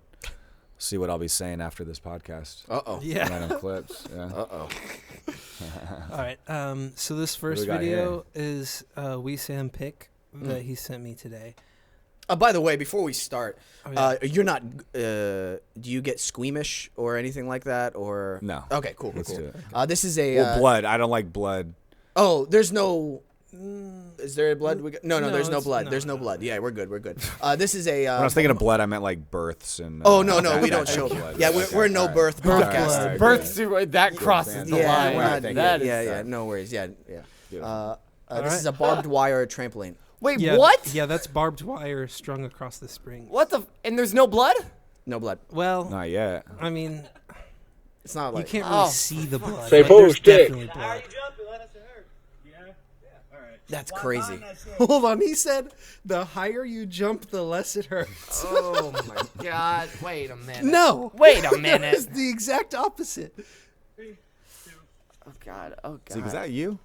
See what I'll be saying after this podcast. Uh-oh. Yeah. Random clips. Yeah. Uh-oh. All right. So this What do first we got video is a Wesam pic that he sent me today. By the way, before we start, Oh, yeah. you're not. Do you get squeamish or anything like that, or No. Okay, cool. Let's cool. do it. This is a. Well, blood. I don't like blood. Oh, there's no. Is there blood? No, No, there's no it's- blood. no, There's no no. blood. Yeah, we're good. We're good. This is a. When I was thinking of blood, I meant like births and. Oh no, that we don't type show. of blood. Yeah, Okay, we're no all right. birth Birth podcast. blood. All right, Birth good. that crosses the Yeah, line. we're not thinking. That is yeah, no worries. Yeah. Beautiful. This right. is a barbed wire trampoline. Wait, Yeah, what? Yeah, that's barbed wire strung across the spring. What the? And there's no blood? No blood. Well, Not yet. I mean, It's not you like. can't really Oh. see the blood. Say but there's bullshit. definitely blood. That's crazy. Hold on, he said the higher you jump, the less it hurts. Oh my God! Wait a minute. No, Wait a it's minute. the exact opposite. Oh God! Oh God! Zeke, is that you?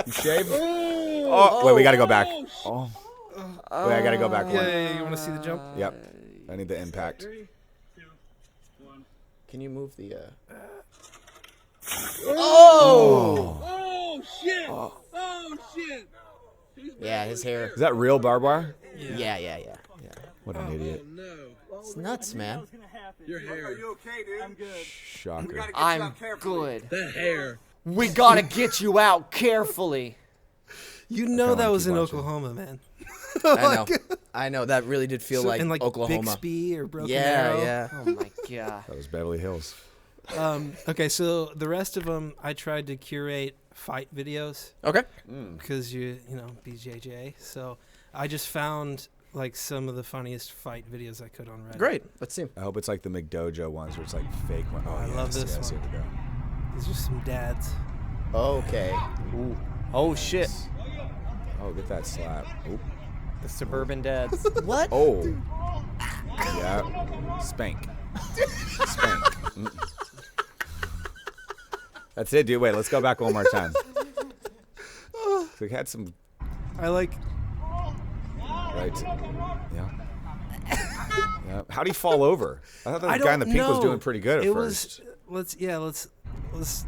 You shaved? Oh, wait, we gotta go back. Oh. Wait, I gotta go back one. Yeah, you want to see the jump? Yep. I need the impact. Can you move the? Oh shit! Oh shit! Yeah, his hair. Is that real barbed wire? Yeah. What an idiot. It's nuts, man. Your hair. Shocker. I'm good. That hair. We gotta get you out carefully. You know that wanna was keep in watching. Oklahoma, man. I know. That really did feel like in like Oklahoma. Bixby or Broken Yeah, Arrow. yeah. Oh my God! That was Beverly Hills. Okay, so the rest of them, I tried to curate fight videos Okay. because you know BJJ. So I just found like some of the funniest fight videos I could on Reddit. Great. Let's see. I hope it's like the McDojo ones where it's like fake one. Oh, I yeah, love see, this I see one. it go. These are some dads. Okay. Oh shit! Oh, get that slap. Oop. The suburban dads. What? Oh. Yeah. Spank. Spank. That's it, dude. Wait, let's go back one more time. So we had some. I like. Right. Yeah. Yeah. How'd he fall over? I thought I the guy in the don't pink was know. doing pretty good at It first. was. Let's.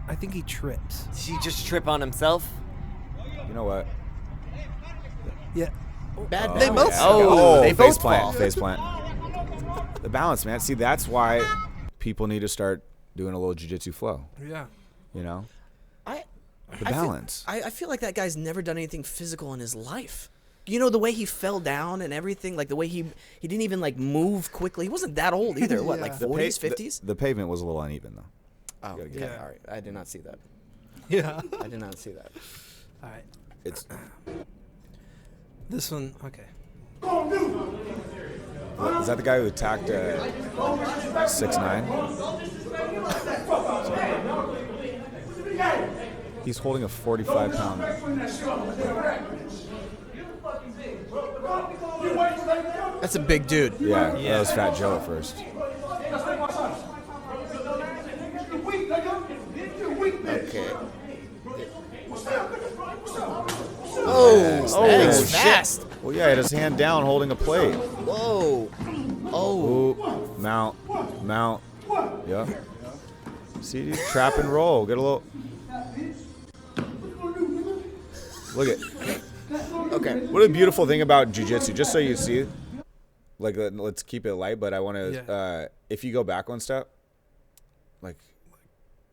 I think he trips. Did he just trip on himself? You know what? Yeah. Bad They both. balance. Oh, they both face plant. fall. Face plant. The balance, man. See, that's why people need to start doing a little jiu-jitsu flow. Yeah. You know, I the feel- balance. I feel like that guy's never done anything physical in his life. You know, the way he fell down and everything, like the way he didn't even like move quickly. He wasn't that old either. What, like Yeah. 40s, 50s? The pavement was a little uneven though. Oh, gotta get okay. it. All right. I did not see that. Yeah. I did not see that. All right. It's This one. Okay. is that the guy who attacked 6'9"? He's holding a 45-pound. That's a big dude. Yeah, that was Fat Joe at first. Okay. Oh, that is fast. Well, yeah, he had his hand down holding a plate. Whoa. Oh. Ooh, mount. Yeah. See, dude, trap and roll. Get a little. Look at. Okay. What a beautiful thing about jiu-jitsu, just so you see, like, let's keep it light, but I want to, Yeah. if you go back one step, like,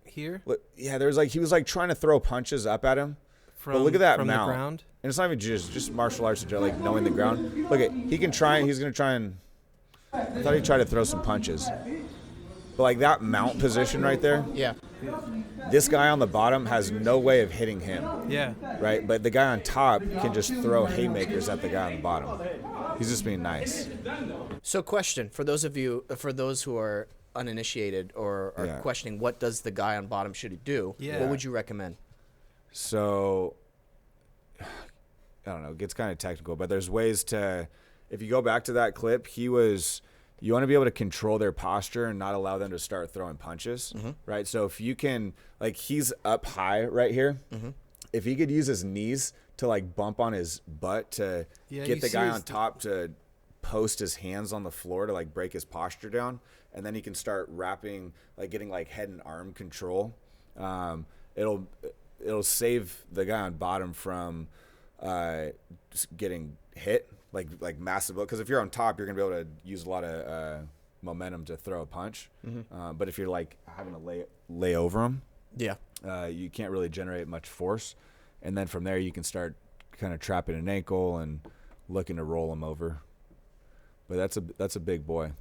Here. yeah, there's like, he was like trying to throw punches up at him, From, but look at that from mount. the ground. And it's not even just martial arts, like knowing the ground. Look at, he's going to try and, I thought he tried to throw some punches. But like that mount position right there, Yeah. this guy on the bottom has no way of hitting him, Yeah. right? But the guy on top can just throw haymakers at the guy on the bottom. He's just being nice. So, question for those who are uninitiated or are Yeah. questioning what does the guy on bottom should do? Yeah. What would you recommend? So, I don't know, it gets kind of technical, but there's ways to, if you go back to that clip, you want to be able to control their posture and not allow them to start throwing punches, right? So if you can, like, he's up high right here. If he could use his knees to, like, bump on his butt to Yeah, get you the see guy his- on top to post his hands on the floor to, like, break his posture down, and then he can start wrapping, like, getting, like, head and arm control. It'll save the guy on bottom from just getting hit, like massive. Because if you're on top, you're gonna be able to use a lot of momentum to throw a punch. But if you're like having to lay over him, Yeah. you can't really generate much force. And then from there, you can start kind of trapping an ankle and looking to roll him over. But that's a big boy.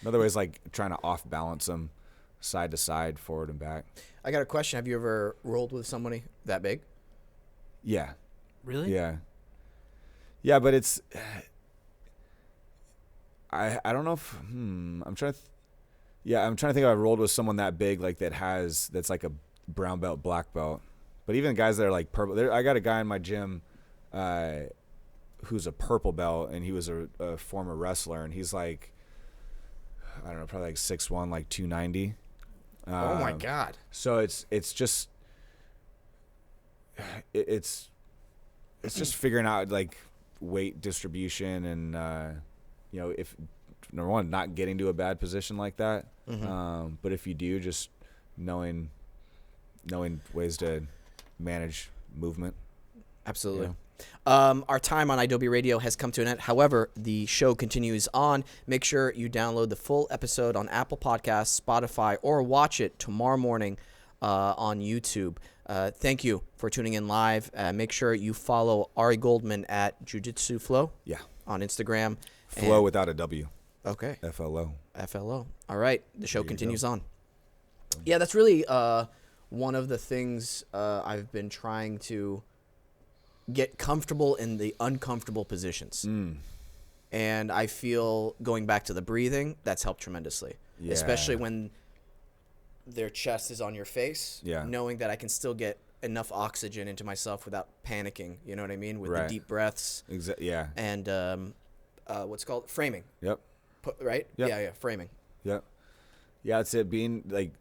Another way is like trying to off balance him side to side, forward and back. I got a question. Have you ever rolled with somebody that big? Yeah. Really? Yeah, but it's I don't know if I'm trying to I'm trying to think if I rolled with someone that big, like that's like a brown belt, black belt. But even guys that are like purple, I got a guy in my gym who's a purple belt, and he was a former wrestler, and he's like, I don't know, probably like 6'1", like 290. Oh my God. So it's just it's just figuring out like weight distribution and if number one, not getting to a bad position like that. But if you do, just knowing ways to manage movement. Absolutely. Yeah. Our time on Adobe Radio has come to an end. However, the show continues on. Make sure you download the full episode on Apple Podcasts, Spotify, or watch it tomorrow morning on YouTube. Thank you for tuning in live. Make sure you follow Ari Goldman at Jiu-Jitsu Flow on Instagram. Flow without a W. Okay. FLO. FLO. All right. The show There you continues go. on. Yeah, that's really one of the things I've been trying to get comfortable in the uncomfortable positions. And I feel going back to the breathing, that's helped tremendously. Yeah. Especially when their chest is on your face, knowing that I can still get enough oxygen into myself without panicking, you know what I mean? With the deep breaths. Yeah. And what's it called? Framing. Yep. Right? Yep. Yeah, framing. Yep. Yeah, it's it being like,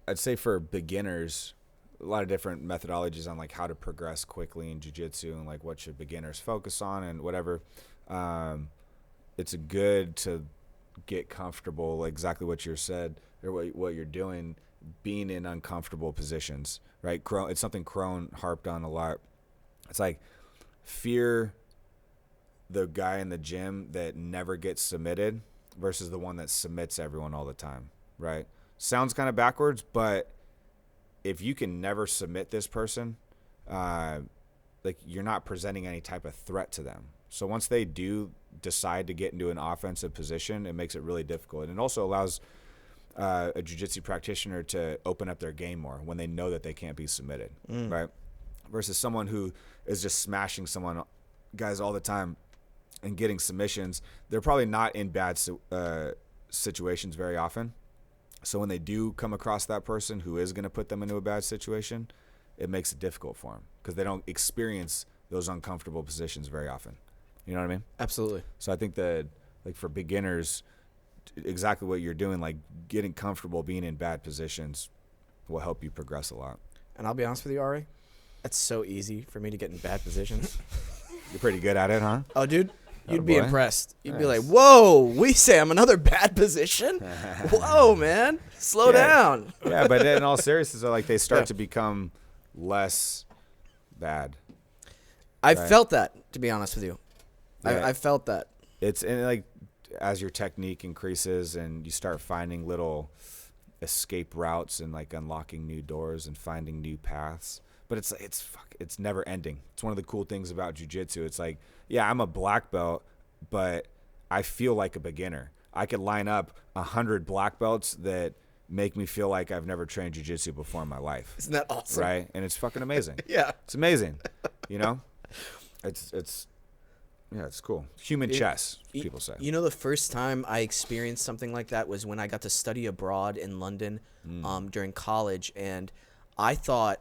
I'd say for beginners, a lot of different methodologies on like how to progress quickly in jiu-jitsu and like what should beginners focus on and whatever. It's good to get comfortable, like exactly what you said or what you're doing, being in uncomfortable positions, right? It's something Crone harped on a lot. It's like fear the guy in the gym that never gets submitted versus the one that submits everyone all the time, right? Sounds kind of backwards, but if you can never submit this person, like you're not presenting any type of threat to them. So once they do decide to get into an offensive position, it makes it really difficult. And it also allows a jiu-jitsu practitioner to open up their game more when they know that they can't be submitted, right? Versus someone who is just smashing guys all the time and getting submissions. They're probably not in bad situations very often. So when they do come across that person who is going to put them into a bad situation, it makes it difficult for them because they don't experience those uncomfortable positions very often. You know what I mean? Absolutely. So I think that like for beginners, exactly what you're doing, like getting comfortable being in bad positions will help you progress a lot. And I'll be honest with you, Ari, that's so easy for me to get in bad positions. You're pretty good at it, huh? Oh, dude. You'd be boy. impressed. You'd be Nice. like, whoa, Wesam, another bad position? Whoa, man. Slow down. Yeah, but in all seriousness, like they start Yeah. to become less bad. I've Right. felt that, to be honest with you. Yeah. I felt that. It's and like as your technique increases and you start finding little escape routes and like unlocking new doors and finding new paths. But it's never ending. It's one of the cool things about jiu-jitsu. It's like, yeah, I'm a black belt, but I feel like a beginner. I could line up 100 black belts that make me feel like I've never trained jiu-jitsu before in my life. Isn't that awesome? Right? And it's fucking amazing. Yeah. It's amazing. You know? It's cool. Human chess, people say. You know, the first time I experienced something like that was when I got to study abroad in London during college, and I thought,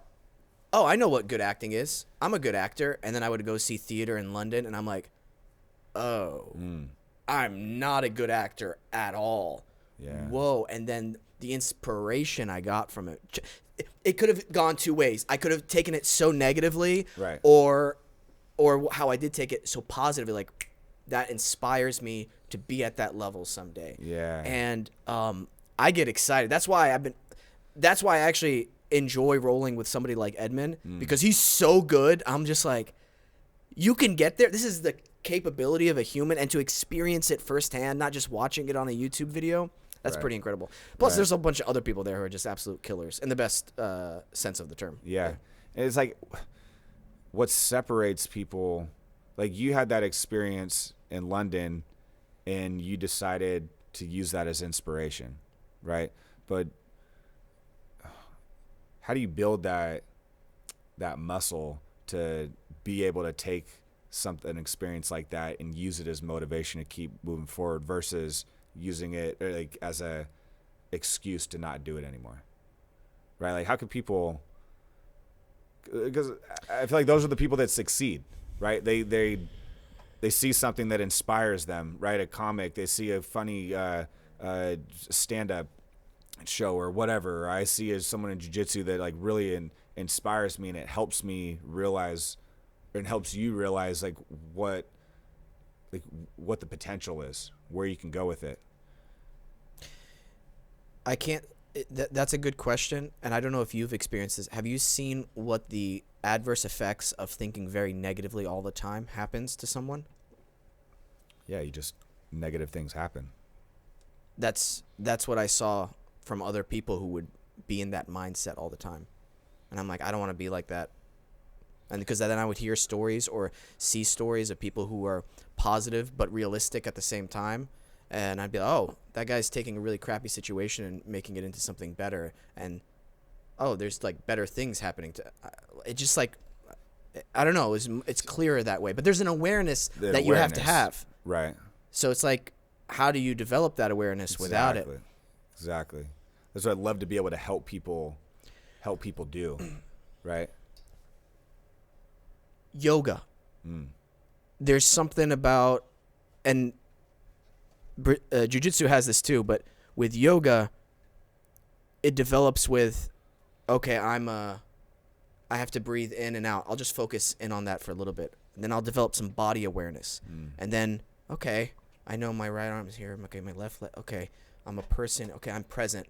oh, I know what good acting is. I'm a good actor. And then I would go see theater in London, and I'm like, oh, I'm not a good actor at all. Yeah. Whoa. And then the inspiration I got from it could have gone two ways. I could have taken it so negatively, Right. or how I did take it so positively, like that inspires me to be at that level someday. Yeah. And I get excited. That's why I actually enjoy rolling with somebody like Edmund, because he's so good. I'm just like, you can get there. This is the capability of a human, and to experience it firsthand, not just watching it on a YouTube video. That's Right. pretty incredible. Plus, Right. there's a bunch of other people there who are just absolute killers in the best sense of the term. Yeah. And it's like what separates people, like you had that experience in London and you decided to use that as inspiration, right? But how do you build that muscle to be able to take an experience like that and use it as motivation to keep moving forward versus using it like as a excuse to not do it anymore, right? Like how could people, because I feel like those are the people that succeed, right? They see something that inspires them, right? A comic, they see a funny stand-up show or whatever, or I see as someone in jiu-jitsu that like really inspires me, and it helps me realize and helps you realize like what the potential is, where you can go with it. I can't. That's a good question, and I don't know if you've experienced this. Have you seen what the adverse effects of thinking very negatively all the time happens to someone? Yeah, negative things happen. That's what I saw from other people who would be in that mindset all the time, and I'm like, I don't want to be like that. And because then I would hear stories or see stories of people who are positive but realistic at the same time. And I'd be like, oh, that guy's taking a really crappy situation and making it into something better. And, oh, there's, like, better things happening. It just, like, I don't know. It's clearer that way. But there's an awareness that you have to have. Right. So it's like, how do you develop that awareness without it? Exactly. That's what I'd love to be able to help people do, right? Yoga. There's something about, and Jiu-Jitsu has this too, but with yoga, it develops with, okay, I have to breathe in and out. I'll just focus in on that for a little bit. And then I'll develop some body awareness. And then, okay, I know my right arm is here. Okay, my left leg. Okay, I'm a person. Okay, I'm present.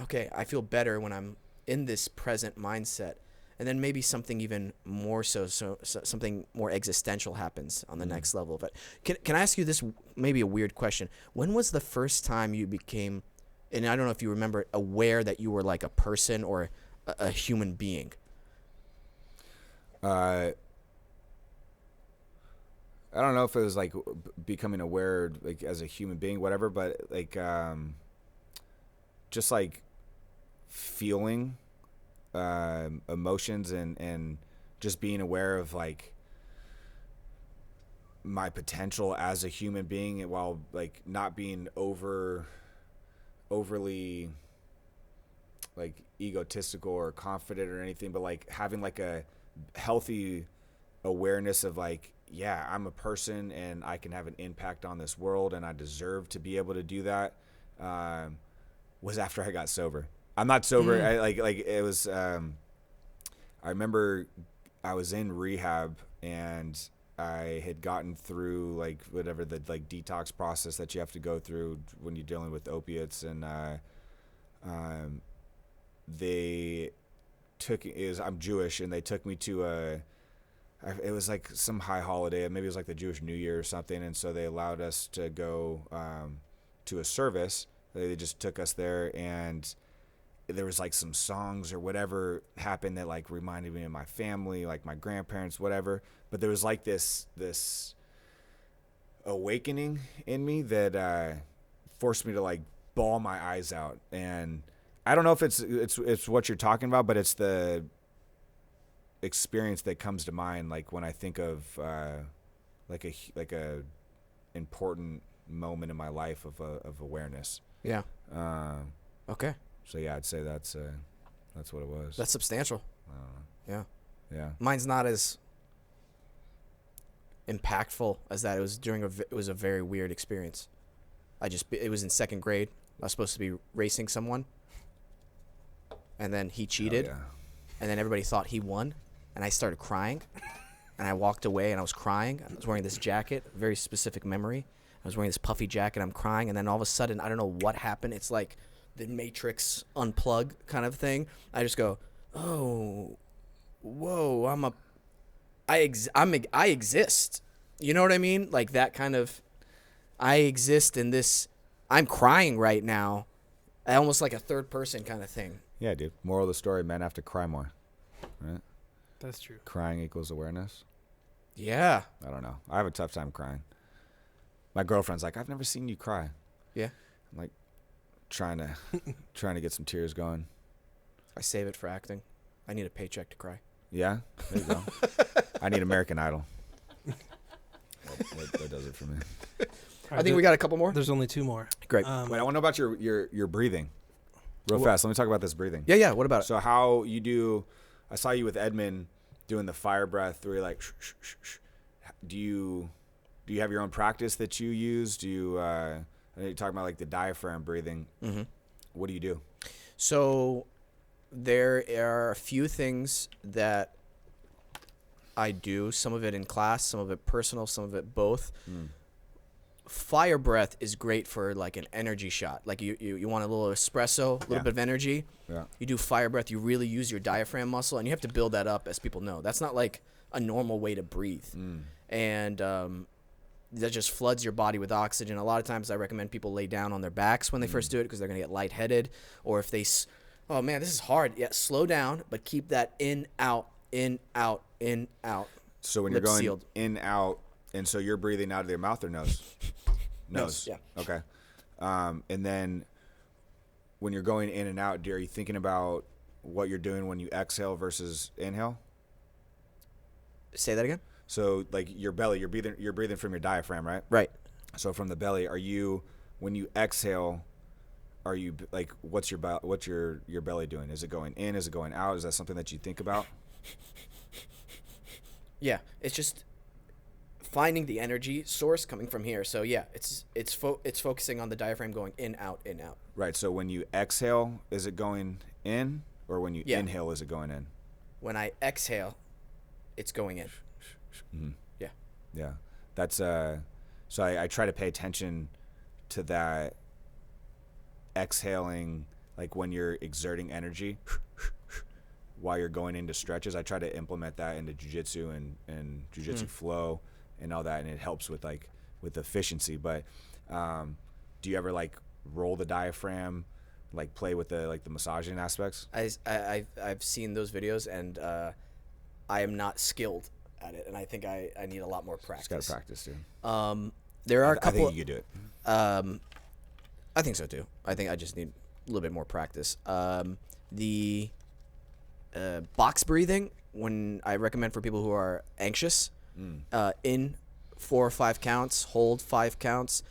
Okay, I feel better when I'm in this present mindset. And then maybe something even more so something more existential happens on the next level of it. Can I ask you this, maybe a weird question? When was the first time you became, and I don't know if you remember, aware that you were like a person or a human being? I don't know if it was like becoming aware like as a human being, whatever, but like just like feeling emotions and just being aware of like my potential as a human being, while like not being overly like egotistical or confident or anything, but like having like a healthy awareness of like, yeah, I'm a person and I can have an impact on this world and I deserve to be able to do that, was after I got sober. I'm not sober. I like it was, I remember I was in rehab and I had gotten through like whatever the like detox process that you have to go through when you're dealing with opiates. And, I'm Jewish, and they took me to it was like some high holiday, maybe it was like the Jewish New Year or something. And so they allowed us to go, to a service. They just took us there, and there was like some songs or whatever happened that like reminded me of my family, like my grandparents, whatever. But there was like this awakening in me that forced me to like bawl my eyes out. And I don't know if it's what you're talking about, but it's the experience that comes to mind, like when I think of like a important moment in my life of awareness. Yeah. Okay. So yeah, I'd say that's what it was. That's substantial. Yeah. Yeah. Mine's not as impactful as that. It was it was a very weird experience. It was in second grade. I was supposed to be racing someone, and then he cheated, Oh, yeah. and then everybody thought he won, and I started crying, and I walked away, and I was crying. I was wearing this jacket, very specific memory. I was wearing this puffy jacket. I'm crying, and then all of a sudden, I don't know what happened. It's like the Matrix unplug kind of thing. I just go, oh, whoa, I exist. You know what I mean? Like that kind of, I exist in this. I'm crying right now, almost like a third person kind of thing. Yeah, dude. Moral of the story: men have to cry more. Right? That's true. Crying equals awareness. Yeah. I don't know. I have a tough time crying. My girlfriend's like, I've never seen you cry. Yeah. I'm like, trying to get some tears going. I save it for acting. I need a paycheck to cry. Yeah, there you go. I need American Idol. That does it for me. I think we got a couple more. There's only 2 more. Great. Wait, I want to know about your breathing. Real fast. Let me talk about this breathing. Yeah. What about it? So how you do? I saw you with Edmund doing the fire breath where you're like, shh, shh, shh, shh. Do you have your own practice that you use? Do you? I know you're talking about like the diaphragm breathing. Mm-hmm. What do you do? So there are a few things that I do. Some of it in class, some of it personal, some of it both. Fire breath is great for like an energy shot. Like you want a little espresso, a little bit of energy. Yeah. You do fire breath. You really use your diaphragm muscle, and you have to build that up, as people know. That's not like a normal way to breathe. And that just floods your body with oxygen. A lot of times I recommend people lay down on their backs when they first do it because they're going to get lightheaded. Or if they, oh man, this is hard. Yeah, slow down, but keep that in, out, in, out, in, out. So when Lips you're going sealed. in, out, and so you're breathing out of your mouth or nose? Nose, yeah. Okay. And then when you're going in and out, are you thinking about what you're doing when you exhale versus inhale? Say that again? So like your belly, you're breathing from your diaphragm, right? Right. So from the belly, when you exhale, are you like what's your belly doing? Is it going in? Is it going out? Is that something that you think about? Yeah, it's just finding the energy source coming from here. So yeah, it's focusing on the diaphragm going in, out, in, out. Right. So when you exhale, is it going in, or when you Yeah. inhale, is it going in? When I exhale, it's going in. Yeah. Yeah. That's so I try to pay attention to that exhaling, like when you're exerting energy while you're going into stretches. I try to implement that into jiu-jitsu and jiu-jitsu flow and all that, and it helps with efficiency. But do you ever like roll the diaphragm, like play with the massaging aspects? I've seen those videos, and I am not skilled at it, and I think I need a lot more practice. Just gotta practice, dude. There are a I couple. think you could do it. I think so too. I think I just need a little bit more practice. The box breathing, when I recommend for people who are anxious, in 4 or 5 counts, hold 5 counts,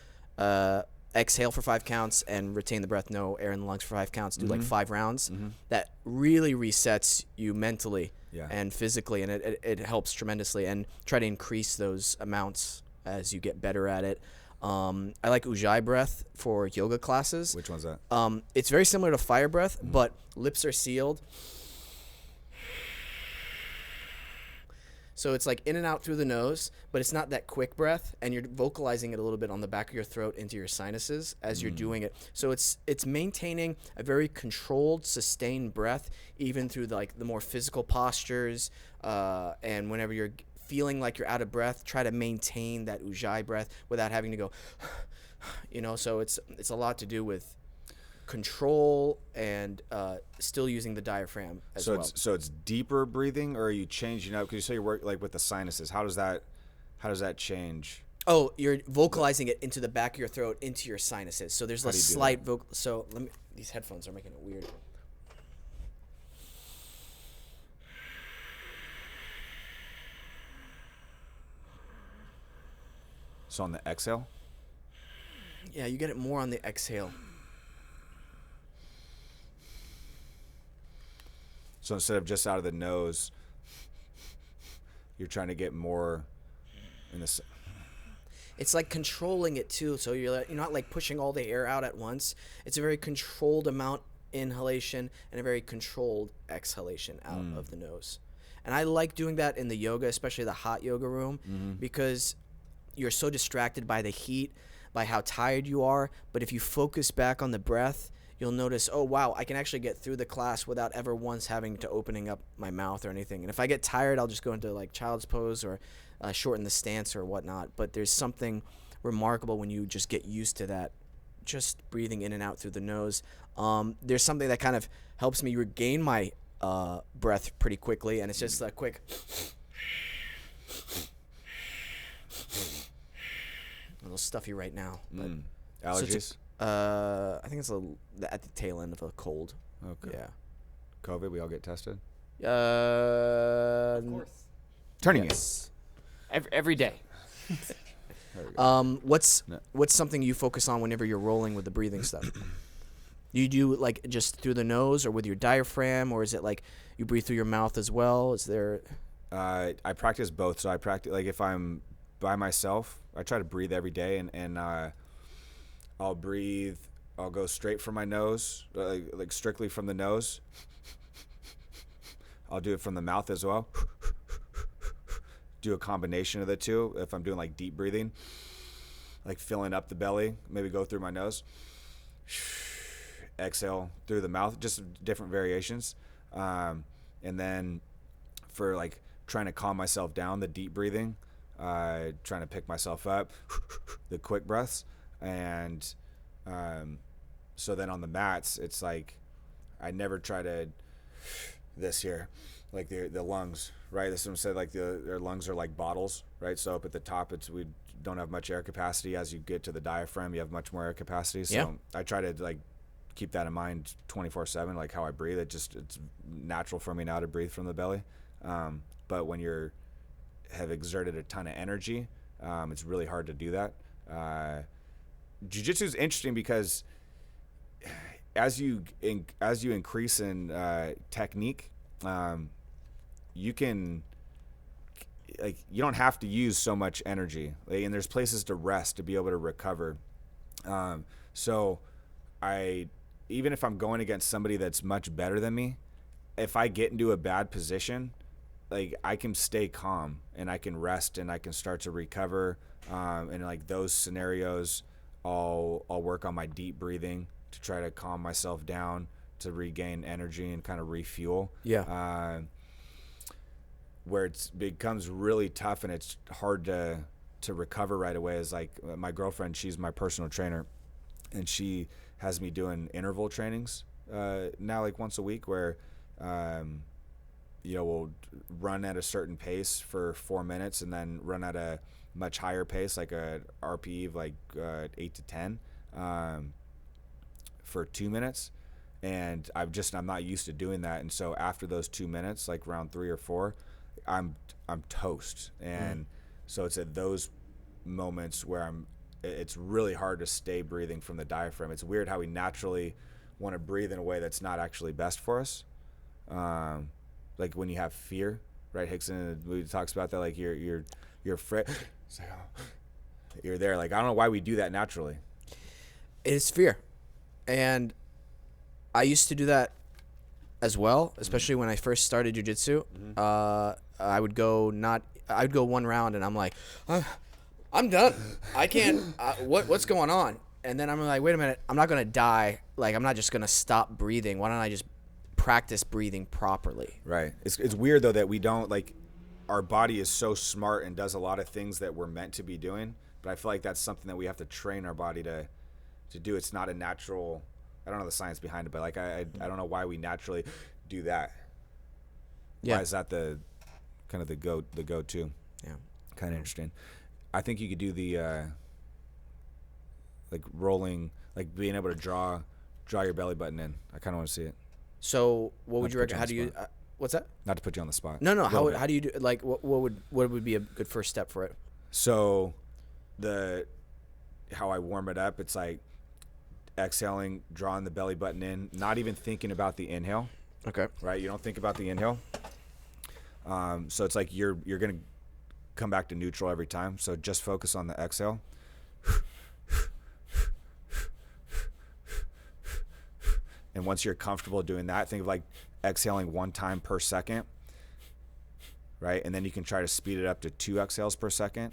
exhale for 5 counts, and retain the breath, no air in the lungs for 5 counts. Do like 5 rounds. That really resets you mentally and physically, and it helps tremendously. And try to increase those amounts as you get better at it. I like Ujjayi breath for yoga classes. Which one's that? It's very similar to fire breath, but lips are sealed. So it's like in and out through the nose, but it's not that quick breath, and you're vocalizing it a little bit on the back of your throat into your sinuses as you're doing it. So it's maintaining a very controlled, sustained breath, even through the more physical postures, and whenever you're feeling like you're out of breath, try to maintain that Ujjayi breath without having to go, so it's a lot to do with control and still using the diaphragm as well. So it's deeper breathing, or are you changing up? Because you say you work like with the sinuses. How does that change? Oh, you're vocalizing it into the back of your throat, into your sinuses. So there's a slight vocal. So these headphones are making it weird. So on the exhale? Yeah, you get it more on the exhale. So instead of just out of the nose, you're trying to get more in the... It's like controlling it too. So you're not like pushing all the air out at once. It's a very controlled amount inhalation and a very controlled exhalation out of the nose. And I like doing that in the yoga, especially the hot yoga room, because you're so distracted by the heat, by how tired you are. But if you focus back on the breath, you'll notice, oh, wow, I can actually get through the class without ever once having to opening up my mouth or anything. And if I get tired, I'll just go into like child's pose or shorten the stance or whatnot. But there's something remarkable when you just get used to that, just breathing in and out through the nose. There's something that kind of helps me regain my breath pretty quickly, and it's just a quick... a little stuffy right now. But Allergies? I think it's at the tail end of a cold. Okay. Yeah. COVID, we all get tested? Of course. Turning yes. Every day. What's something you focus on whenever you're rolling with the breathing stuff? Do you do like just through the nose or with your diaphragm, or is it like you breathe through your mouth as well? Is there... I practice both. So I practice, like if I'm by myself, I try to breathe every day, and I'll breathe. I'll go straight from my nose, like strictly from the nose. I'll do it from the mouth as well. Do a combination of the two. If I'm doing like deep breathing, like filling up the belly, maybe go through my nose. Exhale through the mouth, just different variations. And then for like trying to calm myself down, the deep breathing, trying to pick myself up, the quick breaths. And so then on the mats, it's like I never try to this here, like the lungs, right? This one said like their lungs are like bottles, right? So up at the top, we don't have much air capacity. As you get to the diaphragm, you have much more air capacity. So I try to like keep that in mind 24/7, like how I breathe. It's natural for me now to breathe from the belly. But when have exerted a ton of energy, it's really hard to do that. Jiu-Jitsu is interesting because as you increase in technique, you can, like, you don't have to use so much energy, like, and there's places to rest to be able to recover. So even if I'm going against somebody that's much better than me, if I get into a bad position, like I can stay calm and I can rest and I can start to recover. And like those scenarios, I'll work on my deep breathing to try to calm myself down, to regain energy and kind of refuel. Yeah. Where it becomes really tough and it's hard to recover right away is like my girlfriend, she's my personal trainer, and she has me doing interval trainings now, like once a week, where we'll run at a certain pace for 4 minutes and then run at a much higher pace, like a RPE of like 8 to 10 for 2 minutes. And I'm not used to doing that. And so after those 2 minutes, like round 3 or 4, I'm toast. And so it's at those moments where it's really hard to stay breathing from the diaphragm. It's weird how we naturally want to breathe in a way that's not actually best for us. Like when you have fear, right? Hickson in the movie talks about that, like you're afraid. It's like, oh, you're there. Like, I don't know why we do that naturally. It's fear. And I used to do that as well, especially when I first started jiu-jitsu. I would go one round and I'm like, I'm done. I can't. What's going on? And then I'm like, wait a minute. I'm not gonna die. Like, I'm not just gonna stop breathing. Why don't I just practice breathing properly? Right. It's weird though that we don't, like, our body is so smart and does a lot of things that we're meant to be doing. But I feel like that's something that we have to train our body to do. It's not a natural. I don't know the science behind it, but like I don't know why we naturally do that. Yeah. Why is that the kind of the go-to? Yeah. Kind of interesting. I think you could do the like rolling, like being able to draw your belly button in. I kind of want to see it. So what would Not you to put recommend? you on How the do you? spot. What's that? Not to put you on the spot. No. A little bit. How do you do? Like what would be a good first step for it? So how I warm it up, it's like exhaling, drawing the belly button in, not even thinking about the inhale. Okay. Right? You don't think about the inhale. So it's like you're gonna come back to neutral every time. So just focus on the exhale. And once you're comfortable doing that, think of like exhaling 1 time per second, right? And then you can try to speed it up to 2 exhales per second.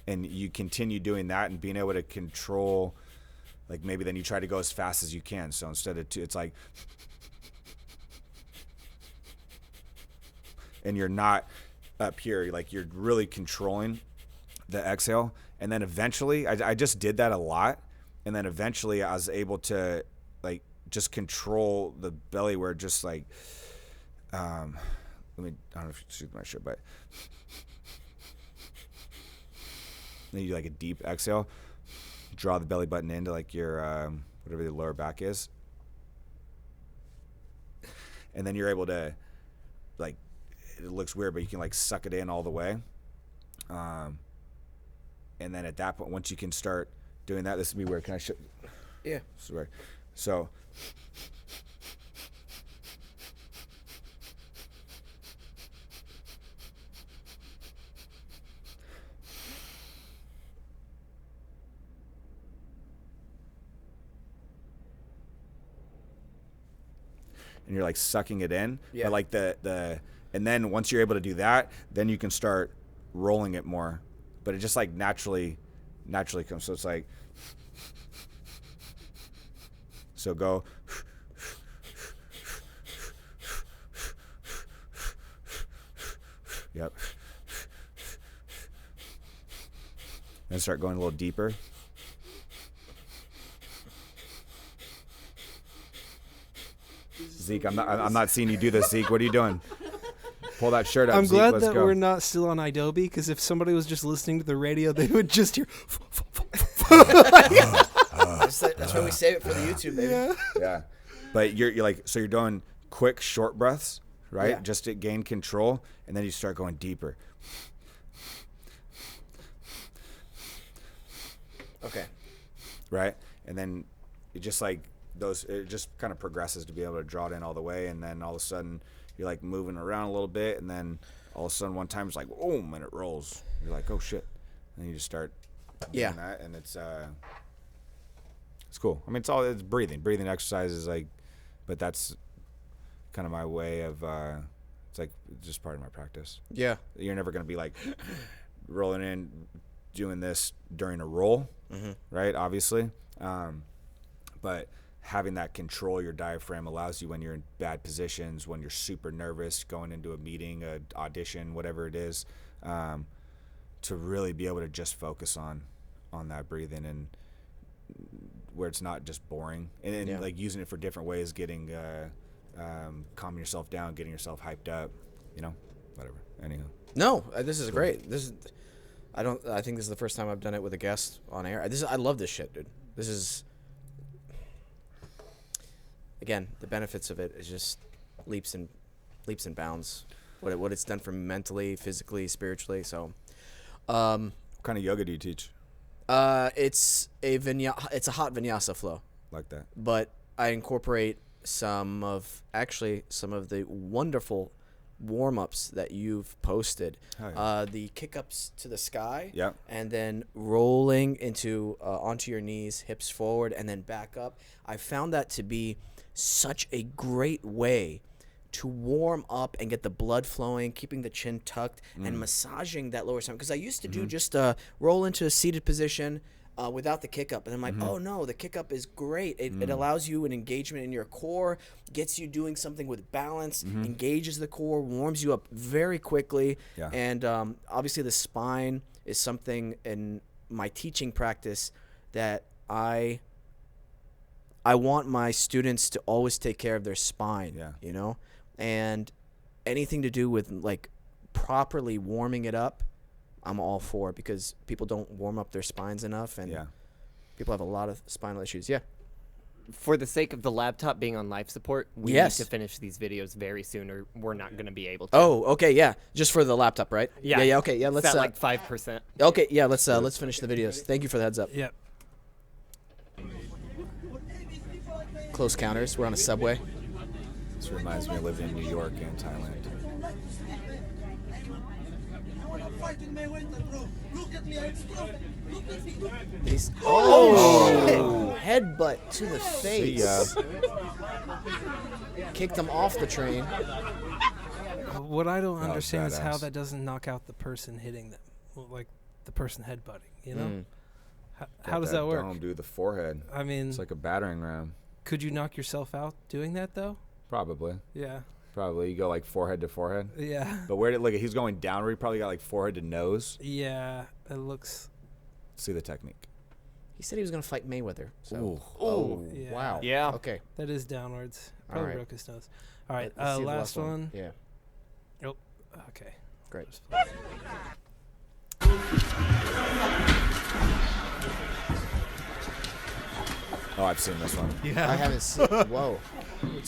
And you continue doing that and being able to control, like maybe then you try to go as fast as you can. So instead of 2, it's like, and you're not up here, like you're really controlling the exhale. And then eventually, I just did that a lot. And then eventually I was able to like just control the belly where just like, I don't know if you see my shirt, but then you do like a deep exhale, draw the belly button into like your, whatever the lower back is. And then you're able to like, it looks weird, but you can like suck it in all the way. And then at that point, once you can start doing that, this would be weird. Can I show? Yeah. This is weird. So and you're like sucking it in. Yeah. But like and then once you're able to do that, then you can start rolling it more. But it just like naturally comes. So it's like, so go. Yep. And start going a little deeper. Zeke, I'm not seeing you do this. Zeke, what are you doing? Pull that shirt up. I'm Zeke, glad let's that go. we're not still on Adobe, because if somebody was just listening to the radio, they would just hear. That's why we save it for the YouTube, baby. Yeah. Yeah, but you're like, so you're doing quick short breaths, right? Yeah. Just to gain control, and then you start going deeper. Okay. Right, and then it just like it just kind of progresses to be able to draw it in all the way, and then all of a sudden you're like moving around a little bit, and then all of a sudden one time it's like boom, and it rolls. You're like, oh shit, and then you just start doing that, and it's cool. I mean, it's breathing exercises, like, but that's kind of my way of it's like just part of my practice. Yeah. You're never gonna be like rolling in, doing this during a roll, right? Obviously, but having that control your diaphragm allows you when you're in bad positions, when you're super nervous going into a meeting, an audition, whatever it is, to really be able to just focus on that breathing, and where it's not just boring, and like using it for different ways, getting calming yourself down, getting yourself hyped up, whatever. Anyhow. No, this is great. I think this is the first time I've done it with a guest on air. I love this shit, dude. This is, again, the benefits of it is just leaps and bounds. What it's done for me mentally, physically, spiritually. So, What kind of yoga do you teach? it's a hot vinyasa flow, Like that. but I incorporate some of the wonderful warm-ups that you've posted. Oh, yeah. The kick-ups to the sky, Yep. and then rolling into onto your knees, hips forward, and then back up. I found that to be such a great way to warm up and get the blood flowing, keeping the chin tucked, and massaging that lower stomach. Because I used to do just roll into a seated position without the kick up, and I'm like, oh no, the kick up is great. It allows you an engagement in your core, gets you doing something with balance, engages the core, warms you up very quickly, Yeah. and obviously the spine is something in my teaching practice that I I want my students to always take care of their spine. Yeah. You know, and anything to do with like properly warming it up, I'm all for, because people don't warm up their spines enough, and people have a lot of spinal issues. Yeah. For the sake of the laptop being on life support, we need to finish these videos very soon, or we're not going to be able to. Oh, okay, yeah. Just for the laptop, right? Yeah. Yeah, okay, yeah. Let's it's at like 5%. Okay, yeah. Let's finish the videos. Thank you for the heads up. Yep. Close counters. We're on a subway. This reminds me of living in New York and Thailand. He's, oh, shit. Headbutt to the face. See ya. Kicked him off the train. What I don't understand is how badass. that doesn't knock out the person hitting them, well, like the person headbutting. You know, how does that work? Dome, dude, the forehead. I mean, It's like a battering ram. could you knock yourself out doing that though? Probably. Yeah. Probably. You go like forehead to forehead. Yeah. But where did look? He's going downward. He probably got like forehead to nose. Yeah. It looks. See the technique. He said he was going to fight Mayweather. So. Ooh. Oh, Yeah. wow. Yeah. Okay. That is downwards. All Probably right. broke his nose. All right. Let's see the Last one. Yeah. Oh. Okay. Great. Oh, I've seen this one. Yeah. I haven't seen. Whoa.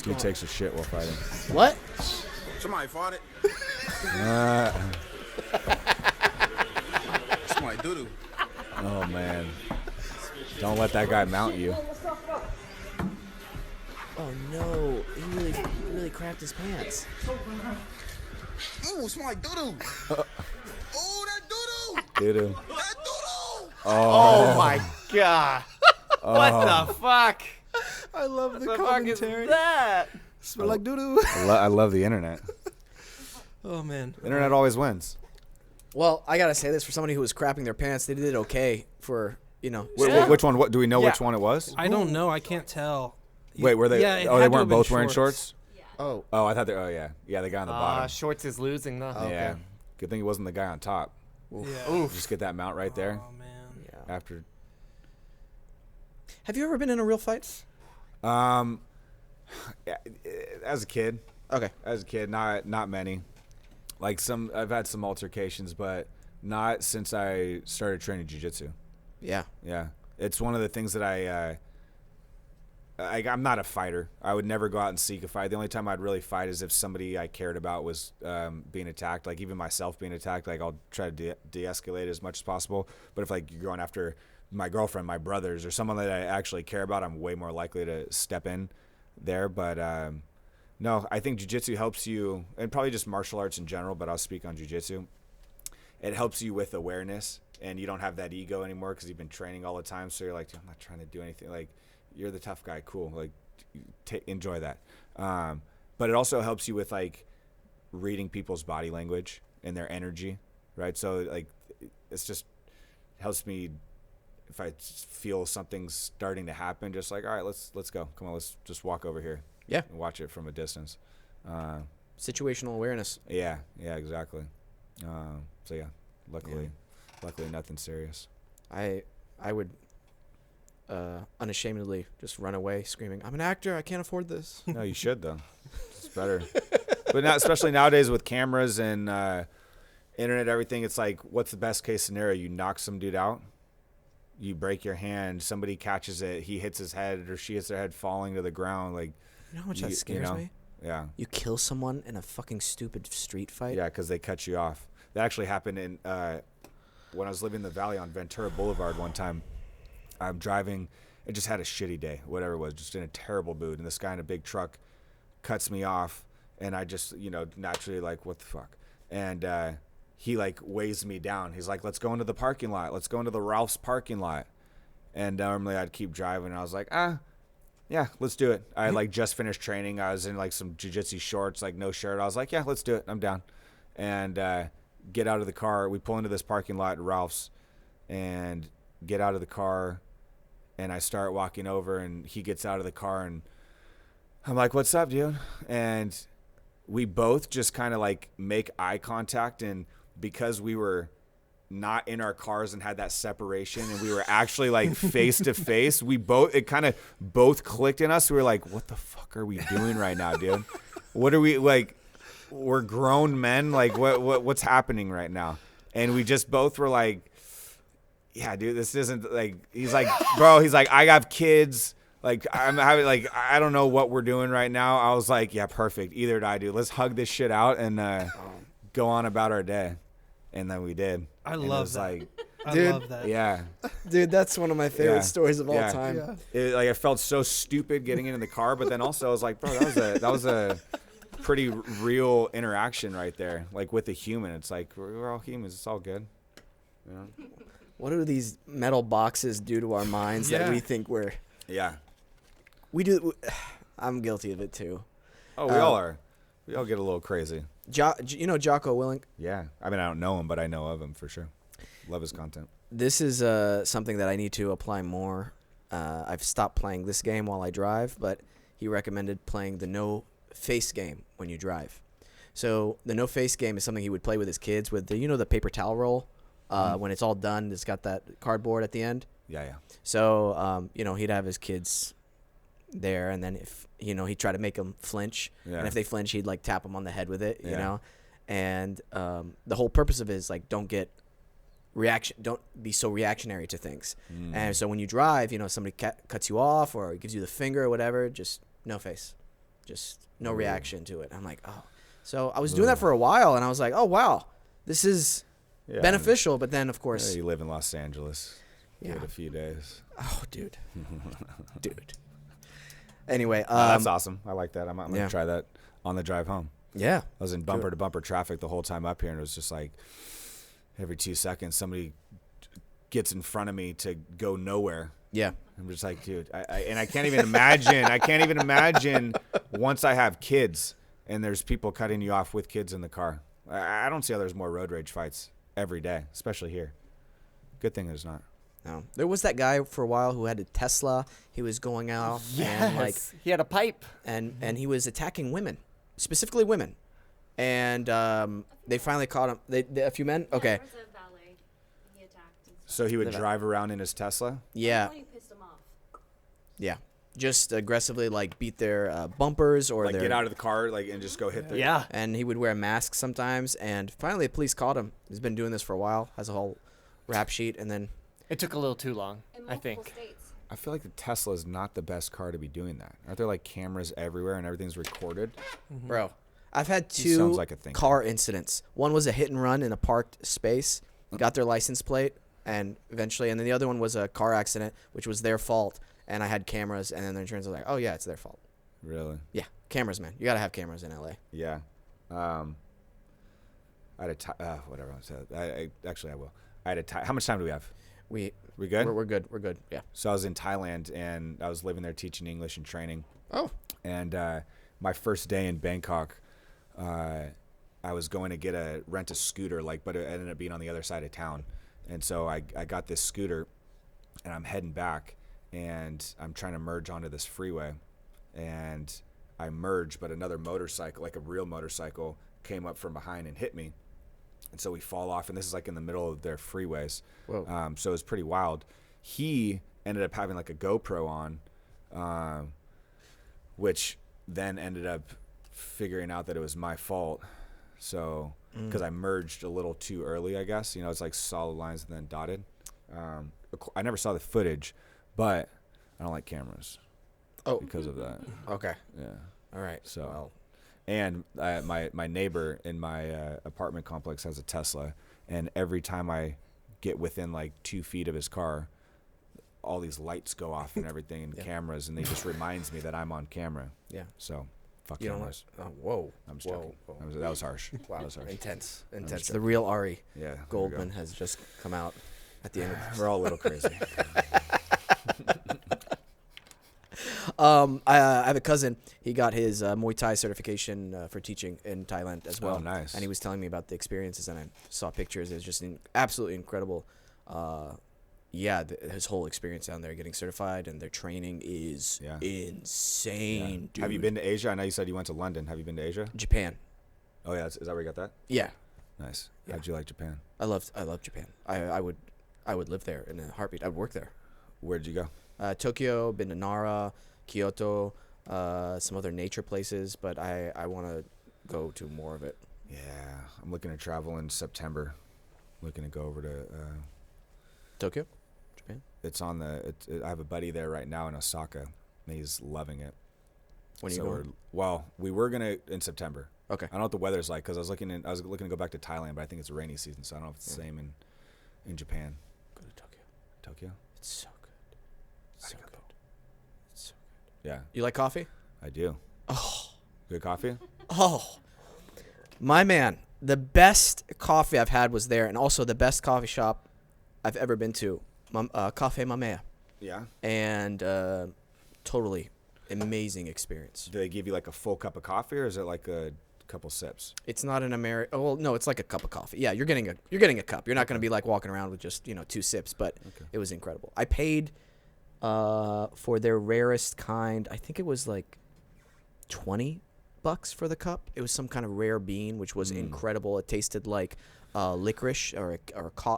Dude takes a shit while fighting. What? Somebody fought it. Uh, Somebody doo-doo. oh man. Don't let that guy mount you. Oh no! He really crapped his pants. Ooh, somebody doo-doo. Oh, that doo-doo. Doo-doo. That doo-doo. Oh my god. What the fuck? I love the The fuck is commentary. that? Smell like doo doo. I love the internet. Oh man. The internet always wins. Well, I gotta say this, for somebody who was crapping their pants, they did okay for, you know. Which one? What do we know? Yeah. Which one it was? I don't know. I can't tell. Wait, were they? Yeah, it oh, had they to weren't have been both wearing shorts. Oh, Oh, I thought they. Oh yeah, yeah. The guy on the bottom. Shorts is losing though. okay. Yeah. Good thing it wasn't the guy on top. Yeah. Just get that mount right there. Oh man. yeah. After. Have you ever been in a real fight? Yeah, as a kid. Okay. As a kid, not many. Like I've had some altercations, but not since I started training jiu-jitsu. Yeah. Yeah, it's one of the things that I'm not a fighter. I would never go out and seek a fight. The only time I'd really fight is if somebody I cared about was being attacked. Like even myself being attacked, like I'll try to de-escalate as much as possible. But if like you're going after my girlfriend, my brothers, or someone that I actually care about, I'm way more likely to step in there. But no, I think jiu-jitsu helps you, and probably just martial arts in general, but I'll speak on jiu-jitsu. It helps you with awareness, and you don't have that ego anymore because you've been training all the time. So you're like, I'm not trying to do anything. Like, you're the tough guy. Cool. Like, enjoy that. But it also helps you with, like, reading people's body language and their energy, right? So, like, it's just helps me if I feel something's starting to happen, just like, all right, let's go. Come on, let's just walk over here. Yeah. And watch it from a distance. Situational awareness. Yeah, exactly. So yeah, luckily nothing serious. I would unashamedly just run away screaming, "I'm an actor. I can't afford this." No, you should though. It's better. But not especially nowadays with cameras and internet, everything. It's like, what's the best case scenario? You knock some dude out, you break your hand, somebody catches it, he hits his head or she hits their head falling to the ground. Like, You know how much that scares me? Yeah. You kill someone in a fucking stupid street fight? Yeah, because they cut you off. That actually happened in when I was living in the Valley on Ventura Boulevard one time. I'm driving. I just had a shitty day, whatever it was, just in a terrible mood. And this guy in a big truck cuts me off, and I just, naturally like, what the fuck? And he like weighs me down. He's like, let's go into the parking lot. Let's go into the Ralph's parking lot. And normally I'd keep driving. And I was like, yeah, let's do it. I like just finished training. I was in like some jiu-jitsu shorts, like no shirt. I was like, yeah, let's do it. I'm down. And get out of the car. We pull into this parking lot at Ralph's and get out of the car. And I start walking over, and he gets out of the car, and I'm like, what's up, dude? And we both just kind of like make eye contact. And because we were not in our cars and had that separation, and we were actually like face to face, it kind of both clicked in us. We were like, what the fuck are we doing right now, dude? What are we like? We're grown men. Like what's happening right now? And we just both were like, yeah, dude, this isn't like, he's like, bro, he's like, I have kids. Like, I'm having, like, I don't know what we're doing right now. I was like, yeah, perfect. Either do I do. Let's hug this shit out and go on about our day. And then we did. I love that. Like, I Dude, love that. yeah. Dude, that's one of my favorite Yeah. stories of all Yeah. time. Yeah. I felt so stupid getting into the car, but then also I was like, bro, that was a pretty real interaction right there. Like with a human, it's like we're all humans. It's all good. You know? What do these metal boxes do to our minds that Yeah. we think Yeah. we do? I'm guilty of it too. Oh, we all are. We all get a little crazy. You know Jocko Willink? Yeah. I mean, I don't know him, but I know of him for sure. Love his content. This is something that I need to apply more. I've stopped playing this game while I drive, but he recommended playing the no face game when you drive. So the no face game is something he would play with his kids with the paper towel roll. When it's all done, it's got that cardboard at the end. Yeah. So he'd have his kids there, and then if he'd try to make them flinch, Yeah. and if they flinch, he'd like tap them on the head with it, Yeah. And the whole purpose of it is like don't be so reactionary to things. And so when you drive, somebody cuts you off or gives you the finger or whatever, just no face, just no reaction to it. I'm like, oh. So I was doing that for a while, and I was like, oh wow, this is Yeah. beneficial. But then of course, You live in Los Angeles. Yeah. Wait a few days. oh dude. Anyway, That's awesome. I like that. I'm going to yeah. try that on the drive home. Yeah. I was in bumper to bumper traffic the whole time up here, and it was just like every 2 seconds somebody gets in front of me to go nowhere. Yeah. I'm just like, dude, I can't even imagine. I can't even imagine once I have kids and there's people cutting you off with kids in the car. I don't see how there's more road rage fights every day, especially here. Good thing there's not. No. There was that guy for a while who had a Tesla. He was going out and He had a pipe. and he was attacking women, specifically women. And they finally caught him. A few men. Okay. There was a valet he attacked and stuff. So he would drive around in his Tesla? Yeah. He pissed him off. Yeah. Just aggressively like beat their bumpers or Like their get out of the car and just go hit the... Yeah. And he would wear a mask sometimes. And finally, the police caught him. He's been doing this for a while. Has a whole rap sheet. And then It took a little too long, In I multiple think. states. I feel like the Tesla is not the best car to be doing that. Aren't there like cameras everywhere and everything's recorded? Bro, I've had He two sounds like a thinker. car incidents. One was a hit and run in a parked space, got their license plate, and eventually, and then the other one was a car accident, which was their fault, and I had cameras, and then the insurance was like, oh yeah, it's their fault. Really? Yeah, cameras, man. You gotta have cameras in LA. Yeah. I had a whatever I said. Actually I will. I had how much time do we have? We good? We're good. We're good. Yeah. So I was in Thailand and I was living there teaching English and training. Oh. And my first day in Bangkok, I was going to rent a scooter, but it ended up being on the other side of town. And so I got this scooter and I'm heading back and I'm trying to merge onto this freeway. And I merged, but another motorcycle, like a real motorcycle, came up from behind and hit me. And so we fall off, and this is like in the middle of their freeways. Whoa. So it was pretty wild. He ended up having like a GoPro on, which then ended up figuring out that it was my fault. So, because I merged a little too early, I guess. It's like solid lines and then dotted. I never saw the footage, but I don't like cameras. Oh. Because of that. Okay. Yeah. All right. So, Well, and my neighbor in my apartment complex has a Tesla, and every time I get within like 2 feet of his car, all these lights go off and everything and cameras, and they just reminds me that I'm on camera. yeah. So, fuck You don't cameras. like, whoa. I'm just Whoa. joking. Whoa. That was harsh. Wow. That was harsh. Intense. just The joking. real Ari Yeah. there we go. Goldman has just come out at the end of this. We're all a little crazy. I have a cousin. He got his Muay Thai certification for teaching in Thailand as well. Oh, nice. And he was telling me about the experiences, and I saw pictures. It was just absolutely incredible. His whole experience down there, getting certified, and their training is insane, dude. Have you been to Asia? I know you said you went to London. Have you been to Asia? Japan? Oh, yeah. Is that where you got that? Yeah. Nice. Yeah. How'd you like Japan? I love Japan. I would live there in a heartbeat. I'd work there. Where'd you go? Tokyo, been to Nara, Kyoto, some other nature places, but I want to go to more of it. Yeah, I'm looking to travel in September. Looking to go over to Tokyo, Japan. it's on the. I have a buddy there right now in Osaka. And he's loving it. When are you going? Well, we were gonna in September. Okay. I don't know what the weather's like because I was looking to go back to Thailand, but I think it's a rainy season, so I don't know if it's the same in Japan. Go to Tokyo. Tokyo. It's so good. So good. It's so good. Yeah, You like coffee? I do. Oh. Good coffee. Oh. My man, the best coffee I've had was there, and also the best coffee shop I've ever been to, Cafe Mamea. Yeah. And totally amazing experience. Do they give you like a full cup of coffee, or is it like a couple sips? It's not an American. Oh, well, no, it's like a cup of coffee. Yeah, you're getting a cup. You're not going to be like walking around with just 2 sips, but It was incredible. I paid for their rarest kind. I think it was like $20 for the cup. It was some kind of rare bean, which was incredible. It tasted like licorice or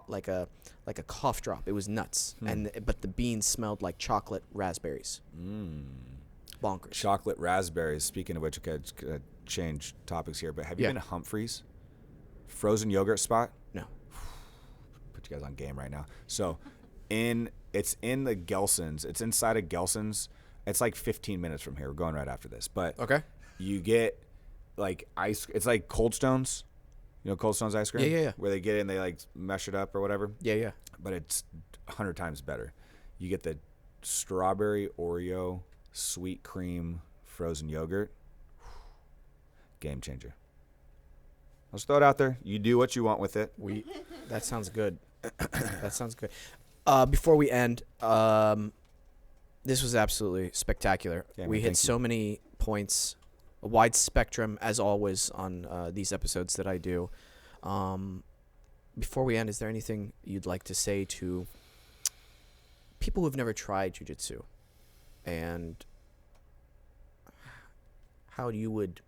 like a cough drop. It was nuts, but the beans smelled like chocolate raspberries. Bonkers. Chocolate raspberries. Speaking of which, I could change topics here, but have you been to Humphreys? Frozen yogurt spot? No. Put you guys on game right now. So, it's in the Gelson's. It's inside of Gelson's. It's like 15 minutes from here. We're going right after this, but Okay. you get like ice. It's like Cold Stone's. You know Cold Stone's ice cream? Yeah. Where they get it and they like mesh it up or whatever. Yeah. But it's 100 times better. You get the strawberry Oreo sweet cream frozen yogurt. Game changer. Let's throw it out there. You do what you want with it. That sounds good. That sounds good. Before we end, this was absolutely spectacular. Yeah, man, we hit thank so many points, a wide spectrum as always on these episodes that I do. Before we end, is there anything you'd like to say to people who've never tried jiu-jitsu and how you would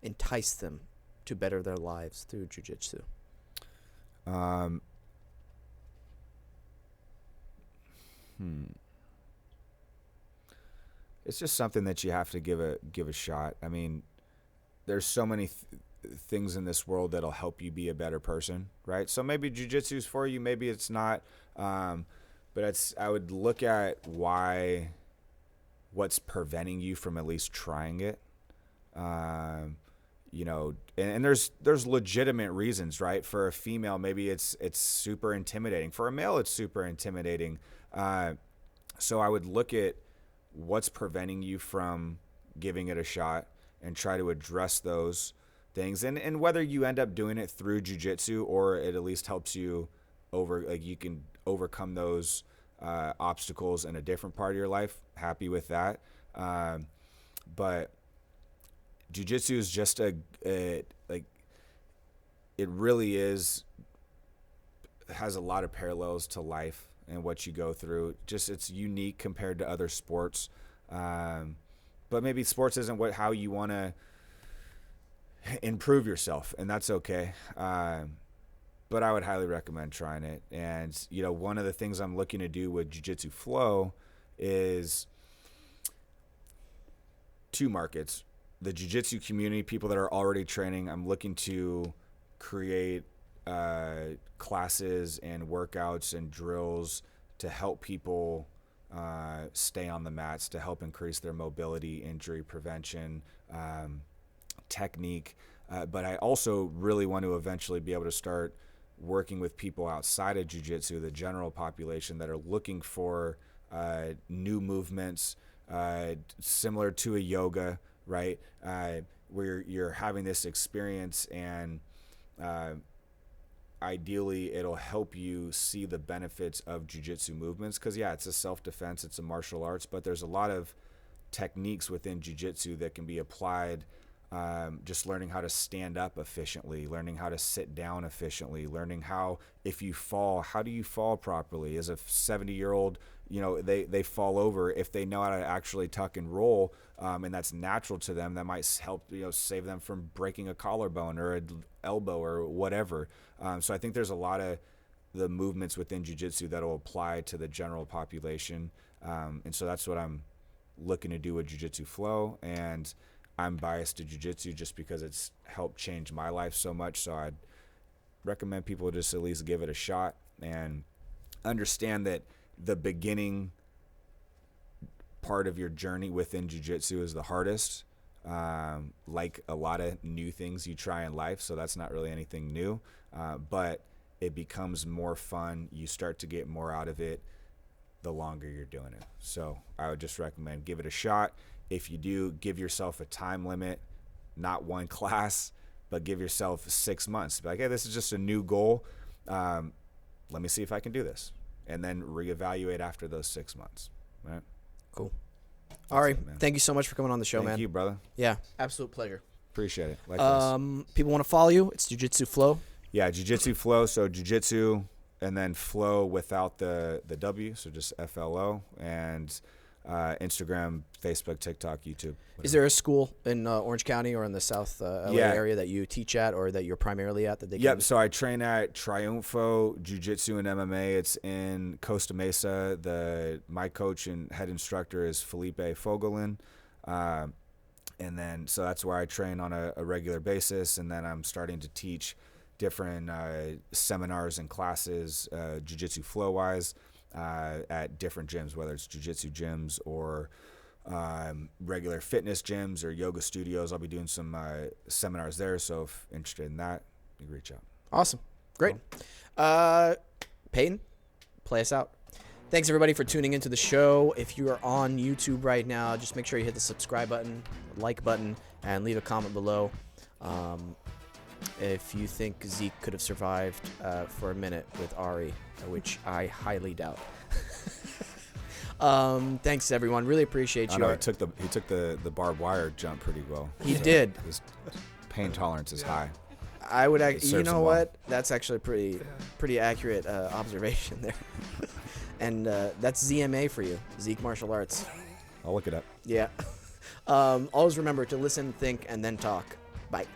entice them to better their lives through jiu-jitsu? It's just something that you have to give a shot. I mean, there's so many things in this world that'll help you be a better person, right? So maybe jiu-jitsu's for you, maybe it's not. But I would look at what's preventing you from at least trying it. And there's legitimate reasons, right? For a female, maybe it's super intimidating. For a male, it's super intimidating. So I would look at what's preventing you from giving it a shot and try to address those things. And whether you end up doing it through jiu-jitsu or it at least helps you you can overcome those obstacles in a different part of your life, happy with that. But jiu-jitsu is just it really has a lot of parallels to life and what you go through. Just it's unique compared to other sports. But maybe sports isn't how you want to improve yourself, and that's okay. But I would highly recommend trying it. And, one of the things I'm looking to do with Jiu-Jitsu Flow is 2 markets. The jiu-jitsu community, people that are already training. I'm looking to create classes and workouts and drills to help people stay on the mats, to help increase their mobility, injury prevention, technique. But I also really want to eventually be able to start working with people outside of jiu-jitsu, the general population that are looking for new movements, similar to a yoga, right? Where you're having this experience and ideally it'll help you see the benefits of jiu-jitsu movements. Because, it's a self-defense, it's a martial arts, but there's a lot of techniques within jiu-jitsu that can be applied just learning how to stand up efficiently, learning how to sit down efficiently, learning how, if you fall, how do you fall properly? As a 70-year-old, they fall over. If they know how to actually tuck and roll, and that's natural to them, that might help, save them from breaking a collarbone or an elbow or whatever. So I think there's a lot of the movements within jiu-jitsu that will apply to the general population. And so that's what I'm looking to do with Jiu-Jitsu Flow. And I'm biased to jiu-jitsu just because it's helped change my life so much. So I'd recommend people just at least give it a shot and understand that the beginning part of your journey within jiu-jitsu is the hardest. Like a lot of new things you try in life. So that's not really anything new, but it becomes more fun. You start to get more out of it the longer you're doing it. So I would just recommend give it a shot. If you do, give yourself a time limit, not one class, but give yourself 6 months. Be like, hey, this is just a new goal. Let me see if I can do this. And then reevaluate after those 6 months. Right? Cool. Ari, thank you so much for coming on the show, man. Thank you, brother. Yeah, absolute pleasure. Appreciate it. Likewise. People want to follow you. It's Jiu-Jitsu Flow. Yeah, Jiu-Jitsu Flow. So Jiu-Jitsu and then Flow without the W. So just FLO. And Instagram, Facebook, TikTok, YouTube. Whatever. Is there a school in Orange County or in the South LA area that you teach at or that you're primarily at? Yep, so I train at Triunfo Jiu-Jitsu and MMA. It's in Costa Mesa. My coach and head instructor is Felipe Fogelin. And then, so that's where I train on a regular basis. And then I'm starting to teach different seminars and classes, Jiu-Jitsu Flow-wise, at different gyms, whether it's jiu-jitsu gyms or regular fitness gyms or yoga studios. I'll be doing some seminars there, so if interested in that, you can reach out. Awesome. Great. Peyton, play us out. Thanks, everybody, for tuning into the show. If you are on YouTube right now, just make sure you hit the subscribe button, like button, and leave a comment below. If you think Zeke could have survived for a minute with Ari, which I highly doubt. Thanks, everyone. Really appreciate you. I know he took the barbed wire jump pretty well. He did. His pain tolerance is high. I would. You know what? well. That's actually pretty accurate observation there. And that's ZMA for you, Zeke Martial Arts. I'll look it up. Yeah. Always remember to listen, think, and then talk. Bye.